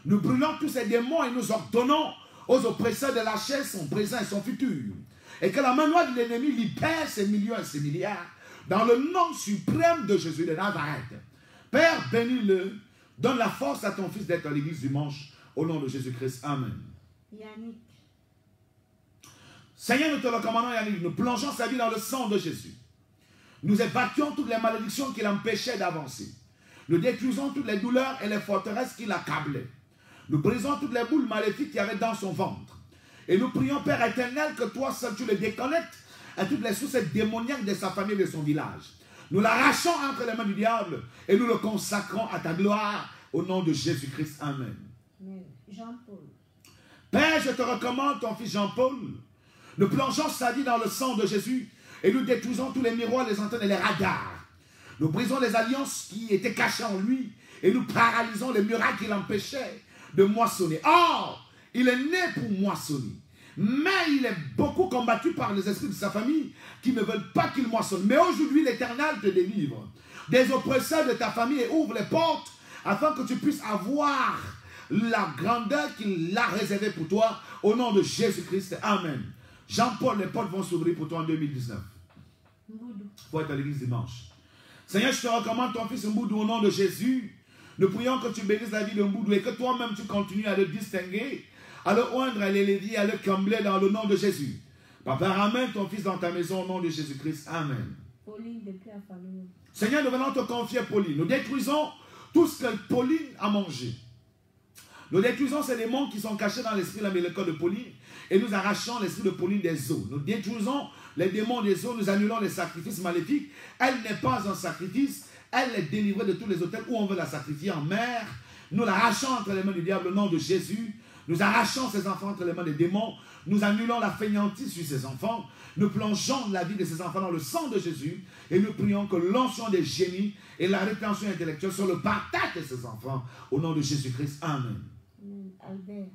Nous brûlons tous ces démons et nous ordonnons aux oppresseurs de lâcher son présent et son futur. Et que la main noire de l'ennemi libère ses millions et ses milliards dans le nom suprême de Jésus de Nazareth. Père, bénis-le. Donne la force à ton fils d'être à l'église dimanche au nom de Jésus-Christ. Amen. Yannick. Seigneur, nous te recommandons, Yannick. Nous plongeons sa vie dans le sang de Jésus. Nous évacuons toutes les malédictions qui l'empêchaient d'avancer. Nous détruisons toutes les douleurs et les forteresses qui l'accablaient. Nous brisons toutes les boules maléfiques qu'il y avait dans son ventre. Et nous prions, Père éternel, que toi seul tu le déconnectes à toutes les sources démoniaques de sa famille et de son village. Nous l'arrachons entre les mains du diable et nous le consacrons à ta gloire au nom de Jésus-Christ. Amen. Jean-Paul. Père, je te recommande ton fils Jean-Paul. Nous plongeons sa vie dans le sang de Jésus et nous détruisons tous les miroirs, les antennes et les radars. Nous brisons les alliances qui étaient cachées en lui et nous paralysons les murailles qui l'empêchaient de moissonner. Or, il est né pour moissonner. Mais il est beaucoup combattu par les esprits de sa famille qui ne veulent pas qu'il moissonne. Mais aujourd'hui, l'Éternel te délivre des oppresseurs de ta famille et ouvre les portes afin que tu puisses avoir la grandeur qu'il a réservée pour toi au nom de Jésus-Christ. Amen. Jean-Paul, les portes vont s'ouvrir pour toi en 2019. Pour être à l'église dimanche. Seigneur, je te recommande ton fils Mboudou au nom de Jésus. Nous prions que tu bénisses la vie de Mboudou et que toi-même tu continues à le distinguer, à le oindre, à l'élever, à le combler dans le nom de Jésus. Papa, ramène ton fils dans ta maison au nom de Jésus-Christ. Amen. Pauline depuis la famille. Seigneur, nous venons te confier Pauline. Nous détruisons tout ce que Pauline a mangé. Nous détruisons ces démons qui sont cachés dans l'esprit, la mélancolie de Pauline, et nous arrachons l'esprit de Pauline des eaux. Nous détruisons les démons des eaux, nous annulons les sacrifices maléfiques. Elle n'est pas un sacrifice, elle est délivrée de tous les hôtels où on veut la sacrifier en mer. Nous l'arrachons entre les mains du diable au nom de Jésus. Nous arrachons ses enfants entre les mains des démons. Nous annulons la fainéantise sur ses enfants. Nous plongeons la vie de ses enfants dans le sang de Jésus. Et nous prions que l'onction des génies et la rétention intellectuelle sur le partage de ses enfants au nom de Jésus-Christ. Amen. Albert.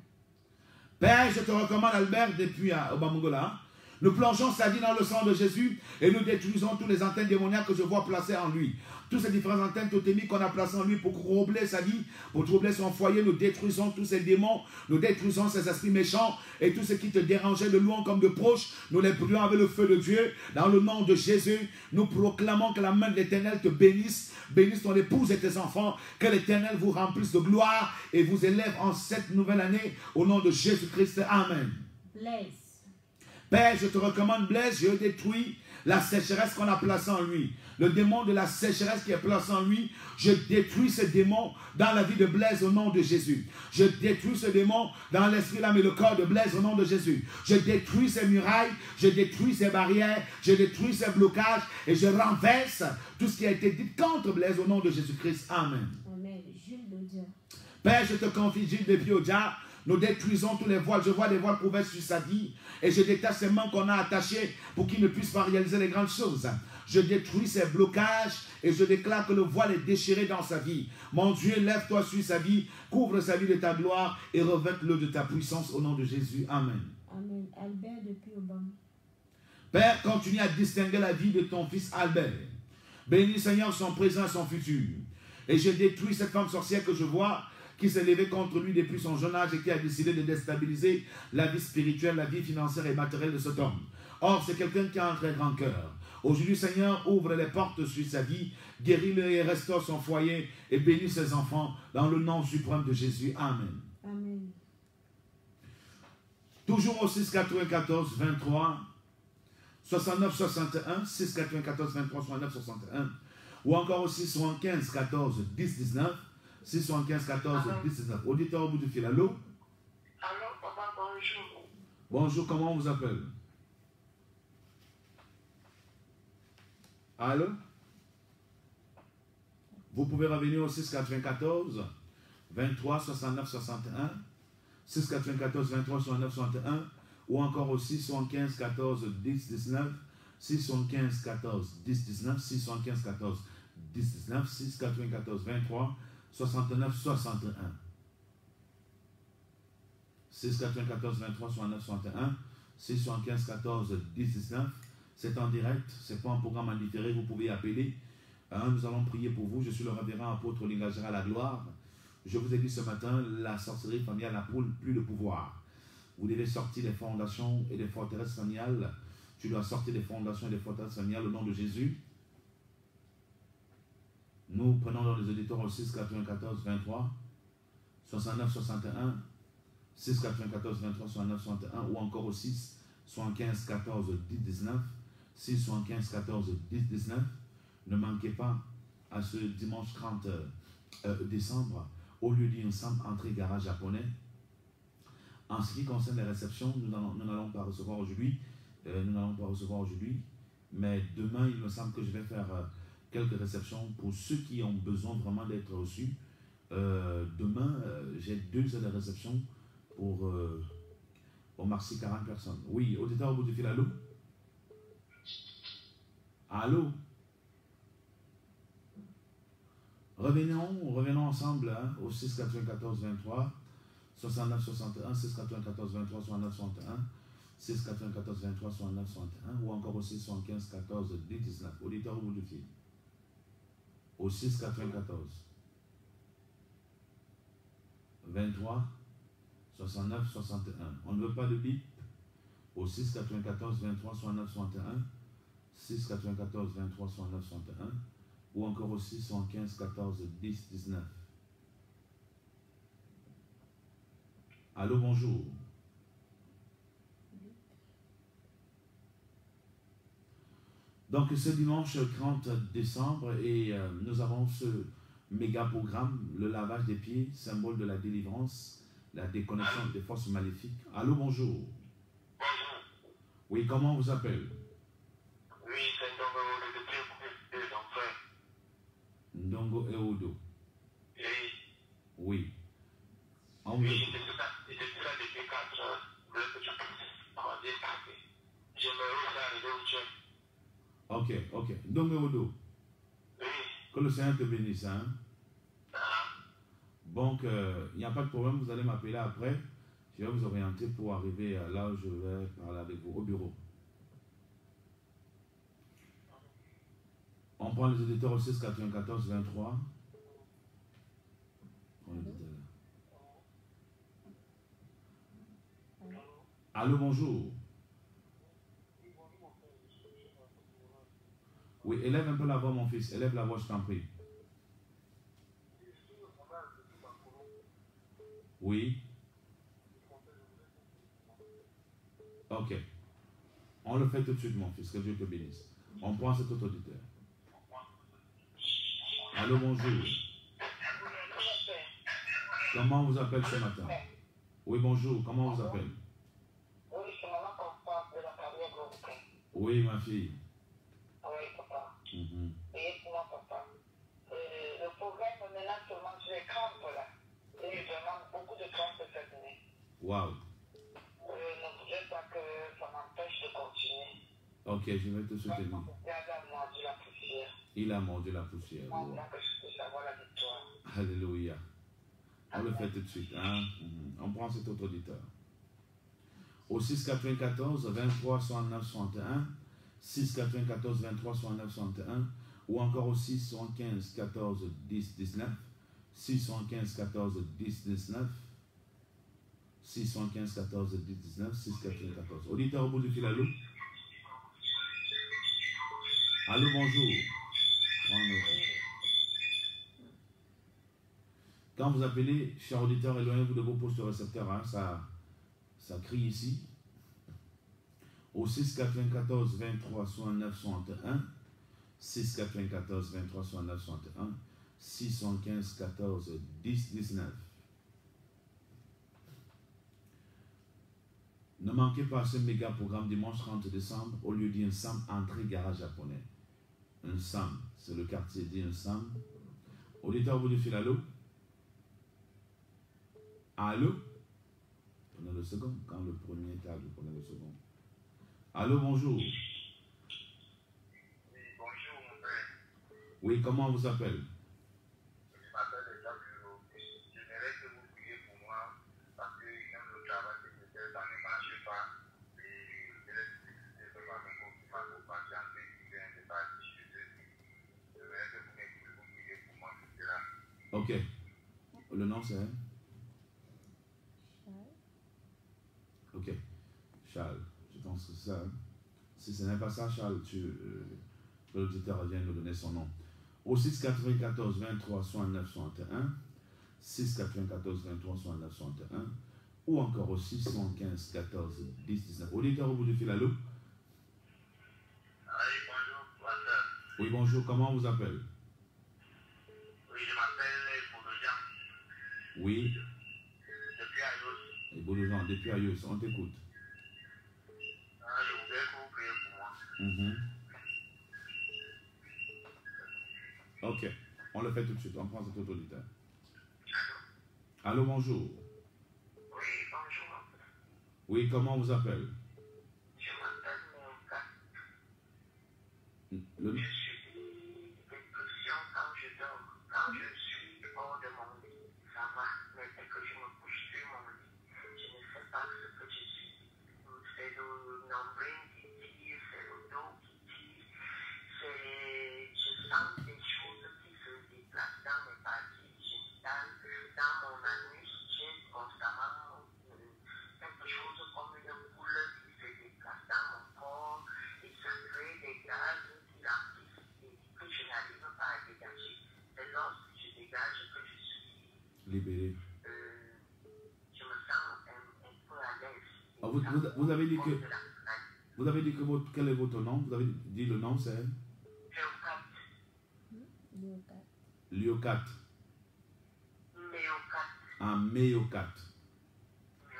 Père, je te recommande Albert depuis Obamongola. Nous plongeons sa vie dans le sang de Jésus et nous détruisons toutes les antennes démoniaques que je vois placées en lui. Toutes ces différentes antennes totémiques qu'on a placées en lui pour troubler sa vie, pour troubler son foyer, nous détruisons tous ces démons, nous détruisons ces esprits méchants et tout ce qui te dérangeait de loin comme de proche, nous les brûlons avec le feu de Dieu. Dans le nom de Jésus, nous proclamons que la main de l'Éternel te bénisse, bénisse ton épouse et tes enfants, que l'Éternel vous remplisse de gloire et vous élève en cette nouvelle année au nom de Jésus-Christ. Amen. Blaise. Père, je te recommande Blaise, je détruis la sécheresse qu'on a placée en lui. Le démon de la sécheresse qui est placé en lui, je détruis ce démon dans la vie de Blaise au nom de Jésus. Je détruis ce démon dans l'esprit, l'âme et le corps de Blaise au nom de Jésus. Je détruis ses murailles, je détruis ses barrières, je détruis ses blocages et je renverse tout ce qui a été dit contre Blaise au nom de Jésus-Christ. Amen. Amen. Jules Dodia. Père, je te confie Gilles de Piodia. Nous détruisons tous les voiles. Je vois des voiles ouverts sur sa vie. Et je détache ces mains qu'on a attachées pour qu'il ne puisse pas réaliser les grandes choses. Je détruis ces blocages et je déclare que le voile est déchiré dans sa vie. Mon Dieu, lève-toi sur sa vie, couvre sa vie de ta gloire et revête-le de ta puissance au nom de Jésus. Amen. Amen. Albert depuis Obama. Père, continue à distinguer la vie de ton fils Albert. Bénis Seigneur son présent et son futur. Et je détruis cette femme sorcière que je vois qui s'est levée contre lui depuis son jeune âge et qui a décidé de déstabiliser la vie spirituelle, la vie financière et matérielle de cet homme. Or, c'est quelqu'un qui a un très grand cœur. Aujourd'hui, Seigneur, ouvre les portes sur sa vie, guéris-le et restaure son foyer et bénis ses enfants dans le nom suprême de Jésus. Amen. Amen. Toujours au 694 23 69 61, 694 23 69 61, ou encore au 675 14 10 19, 675 14 10 19. Auditeur au bout du fil, allô? Allô, papa, bonjour. Bonjour, comment on vous appelle? Allô? Vous pouvez revenir au 694 23 69 61, 694 23 69 61, ou encore au 675 14 10 19, 675 14 10 19, 675 14 10 19, 694 23 69 61. 694 23 69 61, 675 14 10 19. C'est en direct, c'est pas un programme en différé, vous pouvez appeler. Nous allons prier pour vous. Je suis le révérend apôtre Lingagera la gloire. Je vous ai dit ce matin, la sorcellerie familiale n'a plus de pouvoir. Vous devez sortir des fondations et des forteresses familiales. Tu dois sortir des fondations et des forteresses familiales au nom de Jésus. Nous prenons dans les auditeurs au 6 94 23 69 61, 6 94 23 69 61 ou encore au 6 75 14 10 19, 6 75 14 10 19. Ne manquez pas à ce dimanche 30 décembre, au lieu d'une simple entrée garage japonais. En ce qui concerne les réceptions, nous n'allons pas recevoir aujourd'hui. Mais demain, il me semble que je vais faire quelques réceptions pour ceux qui ont besoin vraiment d'être reçus. Demain, j'ai 2 heures de réception pour au maxi 40 personnes. Oui, auditeur au bout du fil, allô? Allô? Revenons ensemble hein, au 6 94 23 69 61, 6 94 23 69 61, 6 94 23 69 61 ou encore au 6 75 14 10 19. Auditeur au bout du fil. Au 6 94 23 69 61. On ne veut pas de bip. Au 6 94 23 69 61, 6 94 23 69 61 ou encore au 6 75 14 10 19. Allô, bonjour. Donc ce dimanche 30 décembre et nous avons ce méga programme, le lavage des pieds, symbole de la délivrance, la déconnexion des forces maléfiques. Allô, bonjour. Oui, comment on vous appelle? Oui, c'est Ndongo Eodo. Oui. Oui. Oui, j'étais là depuis 4 heures. Je me suis arrivé au Tchèque. Ok. Ndongo Eodo. Oui. Que le Seigneur te bénisse. Hein? Donc, il n'y a pas de problème, vous allez m'appeler après. Je vais vous orienter pour arriver là où je vais parler avec vous, au bureau. On prend les auditeurs au 6 94 23. On est là. Allô, bonjour. Oui, élève un peu la voix, mon fils. Élève la voix, je t'en prie. Oui. Ok. On le fait tout de suite, mon fils. Que Dieu te bénisse. On prend cet autre auditeur. Allô, bonjour. Comment on vous appelle ce matin? Oui, bonjour. Comment on vous appelle? Oui, c'est maman Constance de la carrière Groupe. Oui, ma fille. Oui, papa. Et pour moi, papa. Le programme me menace seulement sur les crampes là. Et vraiment beaucoup de crampes cette année. Waouh. Ne voudrais pas que ça m'empêche de continuer. Ok, je vais te soutenir. Il a mordu la poussière. Il a mordu la poussière. Wow. Que je puisse avoir la victoire. Alléluia. On le fait tout de suite. Hein? On prend cet autre auditeur. Au 6 94 23 69 61, 6 94 23 69 61 ou encore au 6 75 14 10 19, 6 75 14 10 19, 6 75 14 10 19, 6 94. Auditeur au bout du fil, allô? Allô, bonjour. Quand vous appelez, cher auditeur, éloignez-vous de vos postes récepteurs. Hein, ça crie ici. Au 6 94 23 69 61, 6 94 23 69 61, 615 14 10 19. Ne manquez pas ce méga programme dimanche 30 décembre au lieu d'un SAM entrée garage japonais. Un SAM, c'est le quartier dit un SAM. Auditeur au bout du fil, allô? Allô? Prenez le second. Quand le premier câble, prenez le second. Allô, bonjour. Oui, comment on vous appelle? Je m'appelle Jacques Bureau. J'aimerais que vous priez pour moi parce que même le travail que je fais, ça ne marche pas. Et c'est vraiment un compliment pour patienter qui vient de partir chez eux. J'aimerais que vous priez pour moi, etc. Ok. Le nom c'est? Ok. Charles, je pense que c'est ça. Hein? Si ce n'est pas ça, Charles, l'auditeur vient de donner son nom. Au 6 94 23 69 61, 6 94 23 69 61, ou encore au 6 75 14 10 19. Auditeur au bout du fil, allô? Oui, bonjour, pasteur. Oui, bonjour, comment on vous appelle? Oui, je m'appelle Boudoujan. Oui. Depuis Ayos. Et Boudoujan, depuis Ayos, on t'écoute. Je voudrais que vous priez pour moi. Ok, on le fait tout de suite, on prend cet autre auditeur. Allô, bonjour. Oui, bonjour. Oui, comment on vous appelle? Je m'appelle Méoka. Le... Je suis dépression quand je dors. Quand je suis hors de mon lit, ça va. Mais dès que je me couche sur mon lit, je ne sais pas ce que je suis. C'est le nombril qui tire, c'est le dos qui tire. Je sens des choses qui se déplacent dans mes parties génitales, dans mon anus. J'ai constamment quelque chose comme une boule qui se déplace dans mon corps et ça crée des gaz qui remplissent et que je n'arrive pas à dégager. C'est lorsque je dégage que je suis libéré. Je me sens un peu à l'aise. Vous avez dit que... Vous avez dit que quel est votre nom? Vous avez dit le nom, c'est? Lyocat. Ah, Méocat. Oui.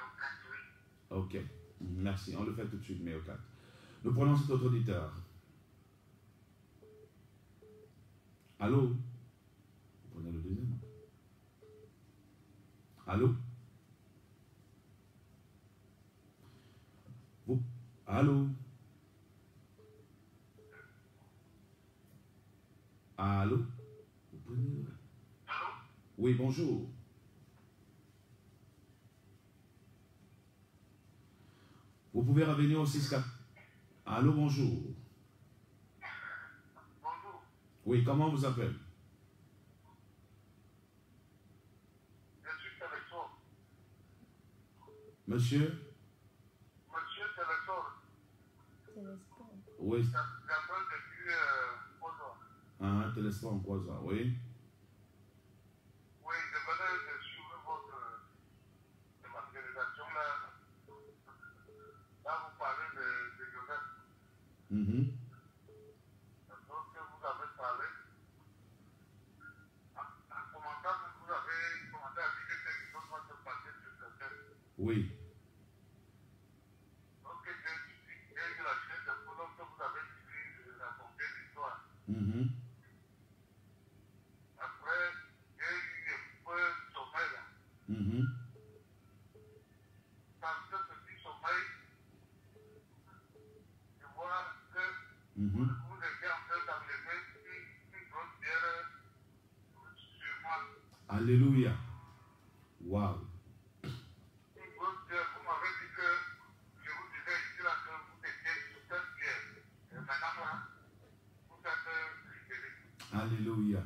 Ok, merci. On le fait tout de suite, Méocat. Nous prenons cet autre auditeur. Allô? Vous prenez le deuxième. Allô? Vous... Allô? Allô? Vous prenez le... Allô? Oui, bonjour. Vous pouvez revenir au 6-4. Allô, bonjour. Bonjour. Oui, comment on vous appelle? Je suis Télésor. Monsieur? Monsieur Télésor. Oui. J'appelle depuis Pozo. Ah, Télésphore en quoi ça? Oui. Oui, je venais de suivre votre évangélisation là. Là, vous parlez de Joseph. Donc, vous avez parlé. En commentant, vous avez commencé à dire que quelque chose va se passer sur quelqu'un. Oui. Donc, j'ai eu la chaise de Pozo que vous avez dit de raconter l'histoire. Après, j'ai eu un peu de sommeil là. Dans ce petit sommeil, je vois que vous étiez en train d'enlever une grosse pierre sur moi. Alléluia. Waouh. Une grosse pierre, vous m'avez dit que je vous disais ici là que vous étiez sur cette pierre. Et maintenant là, vous êtes libéré. Alléluia.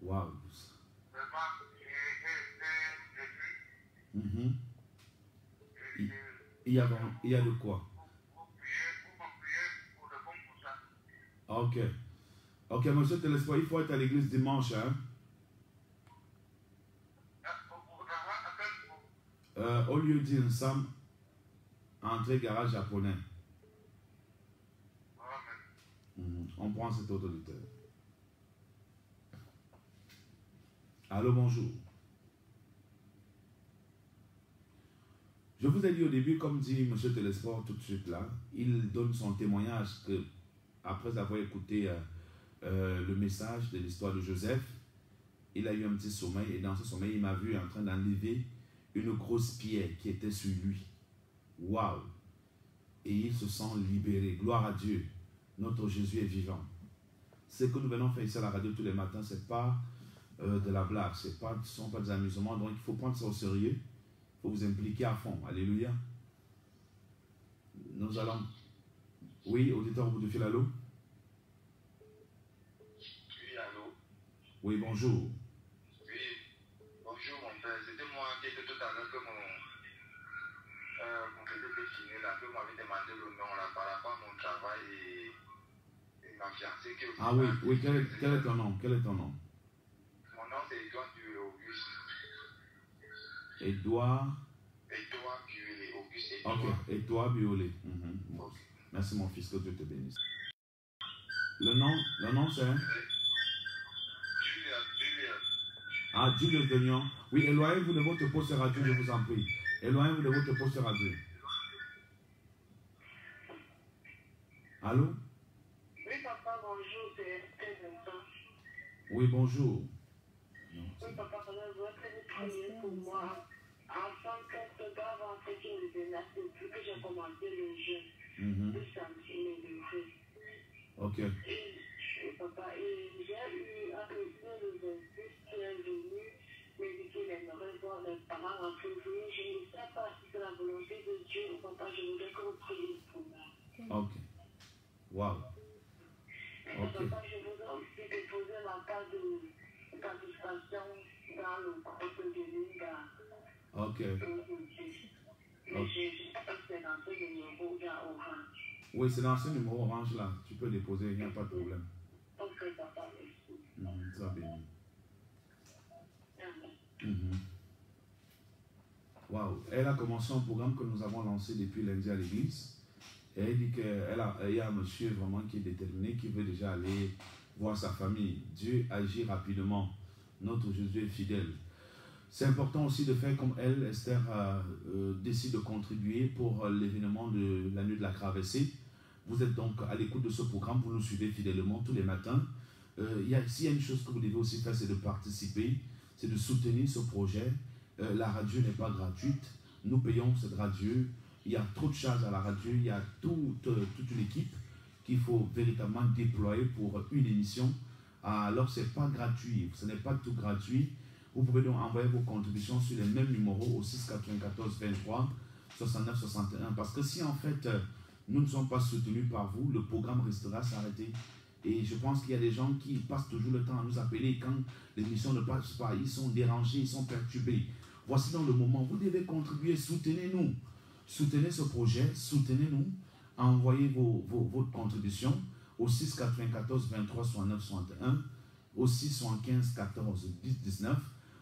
Waouh. Vraiment, j'ai vu. Il y a de quoi? Vous me priez pour le bon pour ça. Ok. Ok, monsieur Télésphore, il faut être à l'église dimanche, hein? Au lieu d'Insam, entrée garage japonais. On prend cet autre auditeur. Allô, bonjour. Je vous ai dit au début, comme dit M. Télésphore tout de suite là, il donne son témoignage que, après avoir écouté le message de l'histoire de Joseph, il a eu un petit sommeil et dans ce sommeil, il m'a vu en train d'enlever une grosse pierre qui était sur lui. Waouh! Et il se sent libéré. Gloire à Dieu. Notre Jésus est vivant. ce que nous venons faire ici à la radio tous les matins, ce n'est pas de la blague, ce ne sont pas des amusements. Donc il faut prendre ça au sérieux. Il faut vous impliquer à fond. Alléluia. Nous allons... Oui, auditeur au bout du fil, allô? Oui, allô? Oui, bonjour. Oui, bonjour mon père. C'était moi qui étais tout à l'heure que mon bébé était fini là, que m'avait demandé le nom là par rapport à mon travail et ma fiancée qui est aussi... Ah oui, oui, quel est ton nom? Quel est ton nom? Mon nom c'est Edouard Auguste. Edouard Buolé, Auguste Edouard. Ok, Edouard Buolé. Okay. Merci mon fils, que Dieu te bénisse. Le nom c'est? Julius. Ah, Julius de Lyon. Oui, éloignez-vous de votre poste radio, je vous en prie. Éloignez-vous de votre poste radio. Allô? Oui, papa, bonjour, c'est Esther Vincent. Oui, bonjour. Oui, papa, je voudrais que vous priez pour moi. En tant que pas avancé qui me menace depuis que j'ai commencé le jeu de samedi et de vrai. Ok. Et papa, j'ai eu un monsieur le 26 qui est venu me dire qu'il aimerait voir les parents en février. Je ne sais pas si c'est la volonté de Dieu ou papa, je voudrais que vous priez pour moi. Ok. Wow. Ok. Papa, je voudrais aussi déposer la carte de participation dans le groupe de Linda. Ok. Mais je ne sais pas si c'est dans ce numéro bien orange. Oui, c'est dans ce numéro orange là. Tu peux déposer, il n'y a pas de problème. Ok, papa, merci. Ça va béni. Amen. Wow. Elle a commencé un programme que nous avons lancé depuis lundi à l'église. Et elle dit qu'il y a un monsieur vraiment qui est déterminé, qui veut déjà aller voir sa famille. Dieu agit rapidement. Notre Jésus est fidèle. C'est important aussi de faire comme elle, Esther, décide de contribuer pour l'événement de la nuit de la traversée. Vous êtes donc à l'écoute de ce programme, vous nous suivez fidèlement tous les matins. S'il y a une chose que vous devez aussi faire, c'est de participer, c'est de soutenir ce projet. La radio n'est pas gratuite, nous payons cette radio. Il y a trop de charges à la radio, il y a toute une équipe qu'il faut véritablement déployer pour une émission. Alors ce n'est pas gratuit, ce n'est pas tout gratuit. Vous pouvez donc envoyer vos contributions sur les mêmes numéros au 694 23 69 61. Parce que si en fait nous ne sommes pas soutenus par vous, le programme restera s'arrêter. Et je pense qu'il y a des gens qui passent toujours le temps à nous appeler quand l'émission ne passe pas. Ils sont dérangés, ils sont perturbés. Voici donc le moment, vous devez contribuer, soutenez-nous. Soutenez ce projet, soutenez-nous. Envoyez votre contribution au 694 23 69 61, au 675 14 10 19.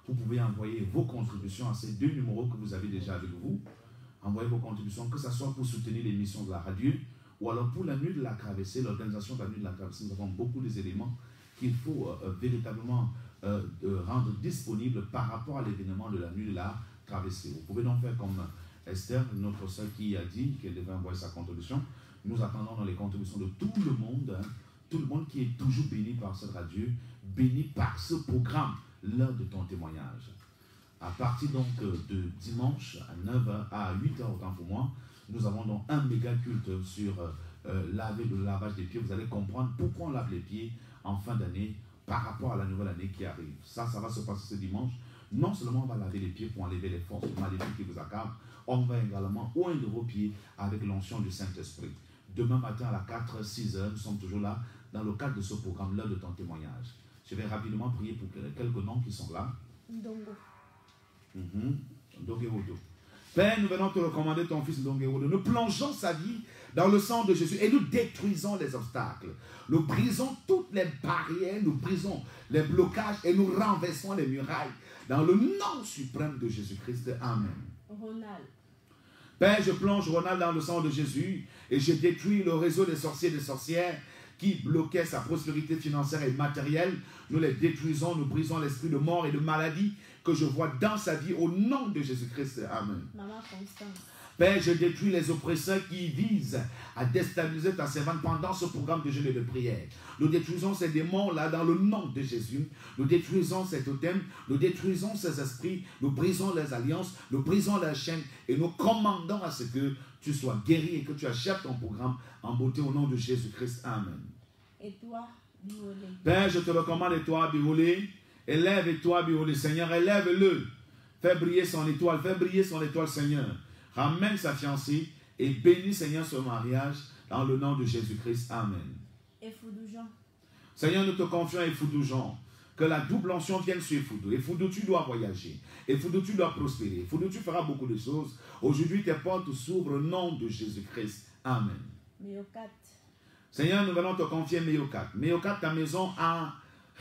Vous pouvez envoyer vos contributions à ces deux numéros que vous avez déjà avec vous. Envoyez vos contributions, que ce soit pour soutenir l'émission de la radio ou alors pour la nuit de la traversée, l'organisation de la nuit de la traversée. Nous avons beaucoup d'éléments qu'il faut véritablement rendre disponibles par rapport à l'événement de la nuit de la traversée. Vous pouvez donc faire comme Esther, notre soeur qui a dit qu'elle devait envoyer sa contribution. Nous attendons dans les contributions de tout le monde qui est toujours béni par cette radio, béni par ce programme, l'heure de ton témoignage. À partir donc de dimanche à 9h à 8h autant pour moi, nous avons donc un méga culte sur le lavage des pieds. Vous allez comprendre pourquoi on lave les pieds en fin d'année par rapport à la nouvelle année qui arrive. Ça va se passer ce dimanche. Non seulement on va laver les pieds pour enlever les forces maléfiques qui vous accablent, on va également oindre vos pieds avec l'onction du Saint-Esprit. Demain matin à la 4h, 6h, nous sommes toujours là dans le cadre de ce programme, l'heure de ton témoignage. Je vais rapidement prier pour quelques noms qui sont là. Ndongo. Ndongo. Père, nous venons te recommander ton fils Ndongo. Nous plongeons sa vie dans le sang de Jésus et nous détruisons les obstacles. Nous brisons toutes les barrières, nous brisons les blocages et nous renversons les murailles dans le nom suprême de Jésus-Christ. Amen. Ronald. Père, je plonge Ronald dans le sang de Jésus et je détruis le réseau des sorciers et des sorcières qui bloquaient sa prospérité financière et matérielle. Nous les détruisons, nous brisons l'esprit de mort et de maladie que je vois dans sa vie au nom de Jésus-Christ. Amen. Maman Constance. Père, je détruis les oppresseurs qui visent à déstabiliser ta servante pendant ce programme de jeûne et de prière. Nous détruisons ces démons-là dans le nom de Jésus. Nous détruisons ces totems, nous détruisons ces esprits, nous brisons les alliances, nous brisons les chaînes et nous commandons à ce que tu sois guéri et que tu achètes ton programme en beauté au nom de Jésus-Christ. Amen. Et toi, Père, je te recommande et toi, Biolé. Élève-toi, Biolé. Seigneur, élève-le. Fais briller son étoile, Seigneur. Ramène sa fiancée et bénis, Seigneur, son mariage dans le nom de Jésus-Christ. Amen. Et Foudou Jean. Seigneur, nous te confions et Foudou Jean. Que la double onction vienne sur Foudou. Et Foudou, tu dois voyager. Et Foudou, tu dois prospérer. Foudou, tu feras beaucoup de choses. Aujourd'hui, tes portes s'ouvrent au nom de Jésus-Christ. Amen. Méocat. Seigneur, nous allons te confier Méocat. Méocat, ta maison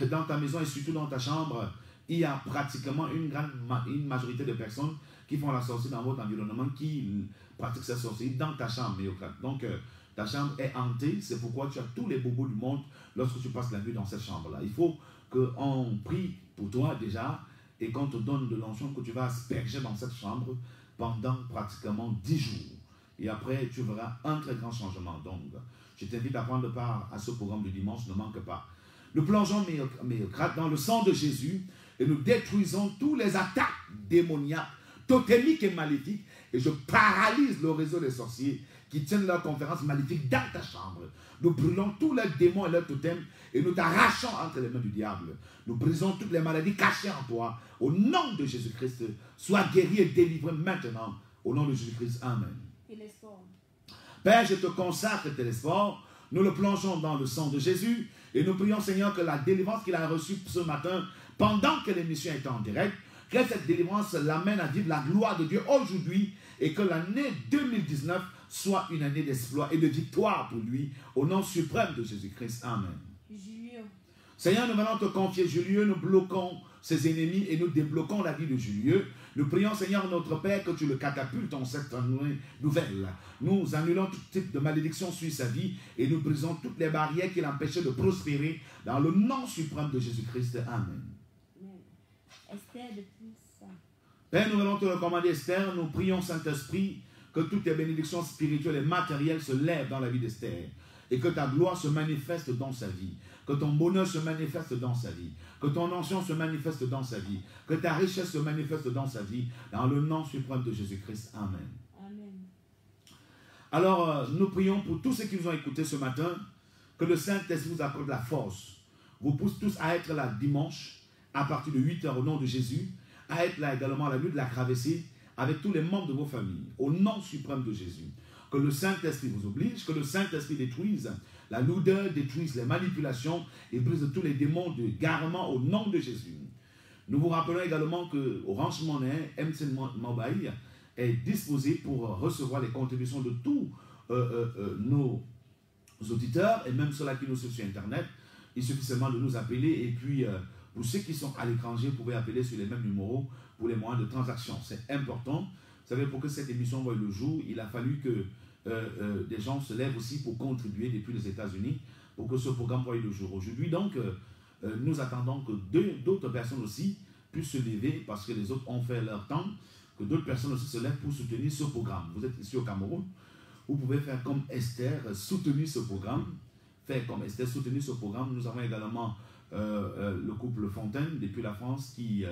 dans ta maison et surtout dans ta chambre, il y a pratiquement une majorité de personnes qui font la sorcellerie dans votre environnement, qui pratiquent cette sorcellerie dans ta chambre, Méocat. Donc, ta chambre est hantée. C'est pourquoi tu as tous les bobos du monde lorsque tu passes la nuit dans cette chambre-là. Il faut qu'on prie pour toi déjà et qu'on te donne de l'onction que tu vas asperger dans cette chambre pendant pratiquement 10 jours. Et après, tu verras un très grand changement. Donc, je t'invite à prendre part à ce programme du dimanche, ne manque pas. Nous plongeons Méocrate dans le sang de Jésus et nous détruisons tous les attaques démoniaques, totémiques et maléfiques. Et je paralyse le réseau des sorciers qui tiennent leur conférence maléfique dans ta chambre. Nous brûlons tous leurs démons et leurs totems et nous t'arrachons entre les mains du diable. Nous brisons toutes les maladies cachées en toi. Au nom de Jésus-Christ, sois guéri et délivré maintenant. Au nom de Jésus-Christ, Amen. Père, je te consacre Télésphore. Nous le plongeons dans le sang de Jésus et nous prions, Seigneur, que la délivrance qu'il a reçue ce matin, pendant que l'émission est en direct, que cette délivrance l'amène à vivre la gloire de Dieu aujourd'hui et que l'année 2019 soit une année d'exploit et de victoire pour lui, au nom suprême de Jésus-Christ. Amen. Julien. Seigneur, nous allons te confier Julien, nous bloquons ses ennemis et nous débloquons la vie de Julien. Nous prions, Seigneur, notre Père, que tu le catapultes en cette année nouvelle. Nous annulons tout type de malédiction sur sa vie et nous brisons toutes les barrières qui l'empêchaient de prospérer dans le nom suprême de Jésus-Christ. Amen. Esther depuis ça. Père, nous allons te recommander Esther. Nous prions, Saint-Esprit, que toutes tes bénédictions spirituelles et matérielles se lèvent dans la vie d'Esther et que ta gloire se manifeste dans sa vie, que ton bonheur se manifeste dans sa vie, que ton onction se manifeste dans sa vie, que ta richesse se manifeste dans sa vie, dans le nom suprême de Jésus-Christ. Amen. Amen. Alors, nous prions pour tous ceux qui nous ont écoutés ce matin, que le Saint-Esprit vous accorde la force, vous pousse tous à être là dimanche, à partir de 8 h au nom de Jésus, à être là également à la nuit de la travessie, avec tous les membres de vos familles, au nom suprême de Jésus. Que le Saint-Esprit vous oblige, que le Saint-Esprit détruise la lourdeur, détruise les manipulations et brise tous les démons de garement au nom de Jésus. Nous vous rappelons également que Orange Money, MTN Mobile, est disposé pour recevoir les contributions de tous nos auditeurs et même ceux-là qui nous suivent sur Internet. Il suffit seulement de nous appeler et puis pour ceux qui sont à l'étranger, vous pouvez appeler sur les mêmes numéros pour les moyens de transaction. C'est important. Vous savez, pour que cette émission voie le jour, il a fallu que des gens se lèvent aussi pour contribuer depuis les États-Unis pour que ce programme voie le jour. Aujourd'hui, donc, nous attendons que d'autres personnes aussi puissent se lever parce que les autres ont fait leur temps, que d'autres personnes aussi se lèvent pour soutenir ce programme. Vous êtes ici au Cameroun, vous pouvez faire comme Esther, soutenir ce programme. Faire comme Esther, soutenir ce programme. Nous avons également le couple Fontaine depuis la France qui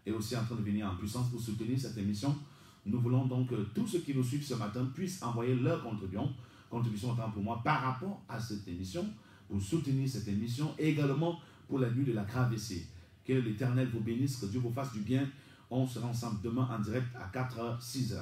est aussi en train de venir en puissance pour soutenir cette émission. Nous voulons donc que tous ceux qui nous suivent ce matin puissent envoyer leur contribution autant pour moi par rapport à cette émission, pour soutenir cette émission et également pour la nuit de la travessie. Que l'Éternel vous bénisse, que Dieu vous fasse du bien. On sera ensemble demain en direct à 4h, 6h.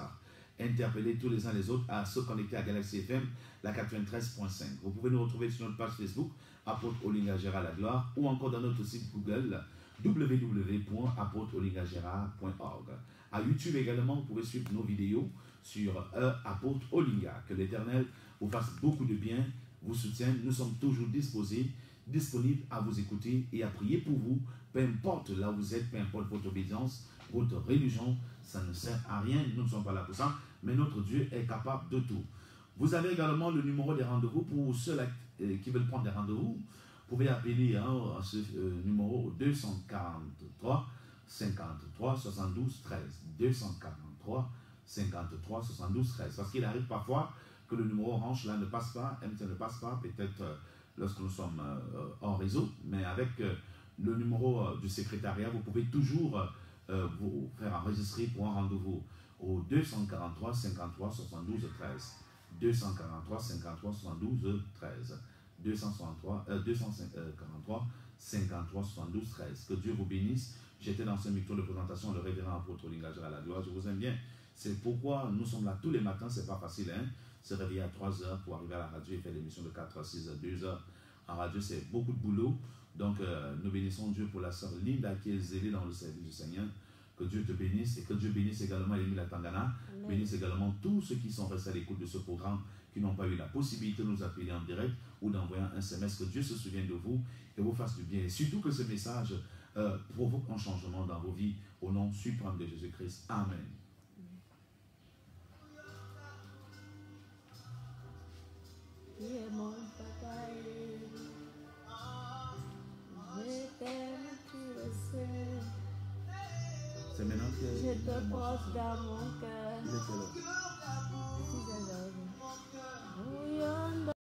Interpellez tous les uns les autres à se connecter à Galaxy FM, la 93.5. Vous pouvez nous retrouver sur notre page Facebook, Apôtre Olinga Gérard la Gloire, ou encore dans notre site Google, www.apôtreolingagérard.org. À YouTube également, vous pouvez suivre nos vidéos sur Apôtre Olinga. Que l'Éternel vous fasse beaucoup de bien, vous soutienne. Nous sommes toujours disponibles à vous écouter et à prier pour vous, peu importe là où vous êtes, peu importe votre obéissance, votre religion, ça ne sert à rien, nous ne sommes pas là pour ça, mais notre Dieu est capable de tout. Vous avez également le numéro des rendez-vous pour ceux qui veulent prendre des rendez-vous. Vous pouvez appeler à ce numéro 243 53 72 13. 243 53 72 13. Parce qu'il arrive parfois que le numéro orange là ne passe pas, MTN ne passe pas, peut-être lorsque nous sommes en réseau, mais avec le numéro du secrétariat, vous pouvez toujours vous faire enregistrer pour un rendez-vous au 243 53 72 13. 243 53 72 13. 243, 53 72 13. Que Dieu vous bénisse. J'étais dans ce micro de présentation, le révérend apôtre Lingagera à la gloire. Je vous aime bien. C'est pourquoi nous sommes là tous les matins. C'est pas facile, hein? Se réveiller à 3 heures pour arriver à la radio et faire l'émission de 4 à 6 à 2 heures. En radio, c'est beaucoup de boulot. Donc, nous bénissons Dieu pour la sœur Linda qui est zélée dans le service du Seigneur. Que Dieu te bénisse et que Dieu bénisse également Émile Tangana. Bénisse également tous ceux qui sont restés à l'écoute de ce programme, qui n'ont pas eu la possibilité de nous appeler en direct ou d'envoyer un SMS. Que Dieu se souvienne de vous et vous fasse du bien. Et surtout que ce message provoque un changement dans vos vies au nom suprême de Jésus-Christ. Amen. C'est maintenant que je te porte dans mon cœur. Il est quelle heure?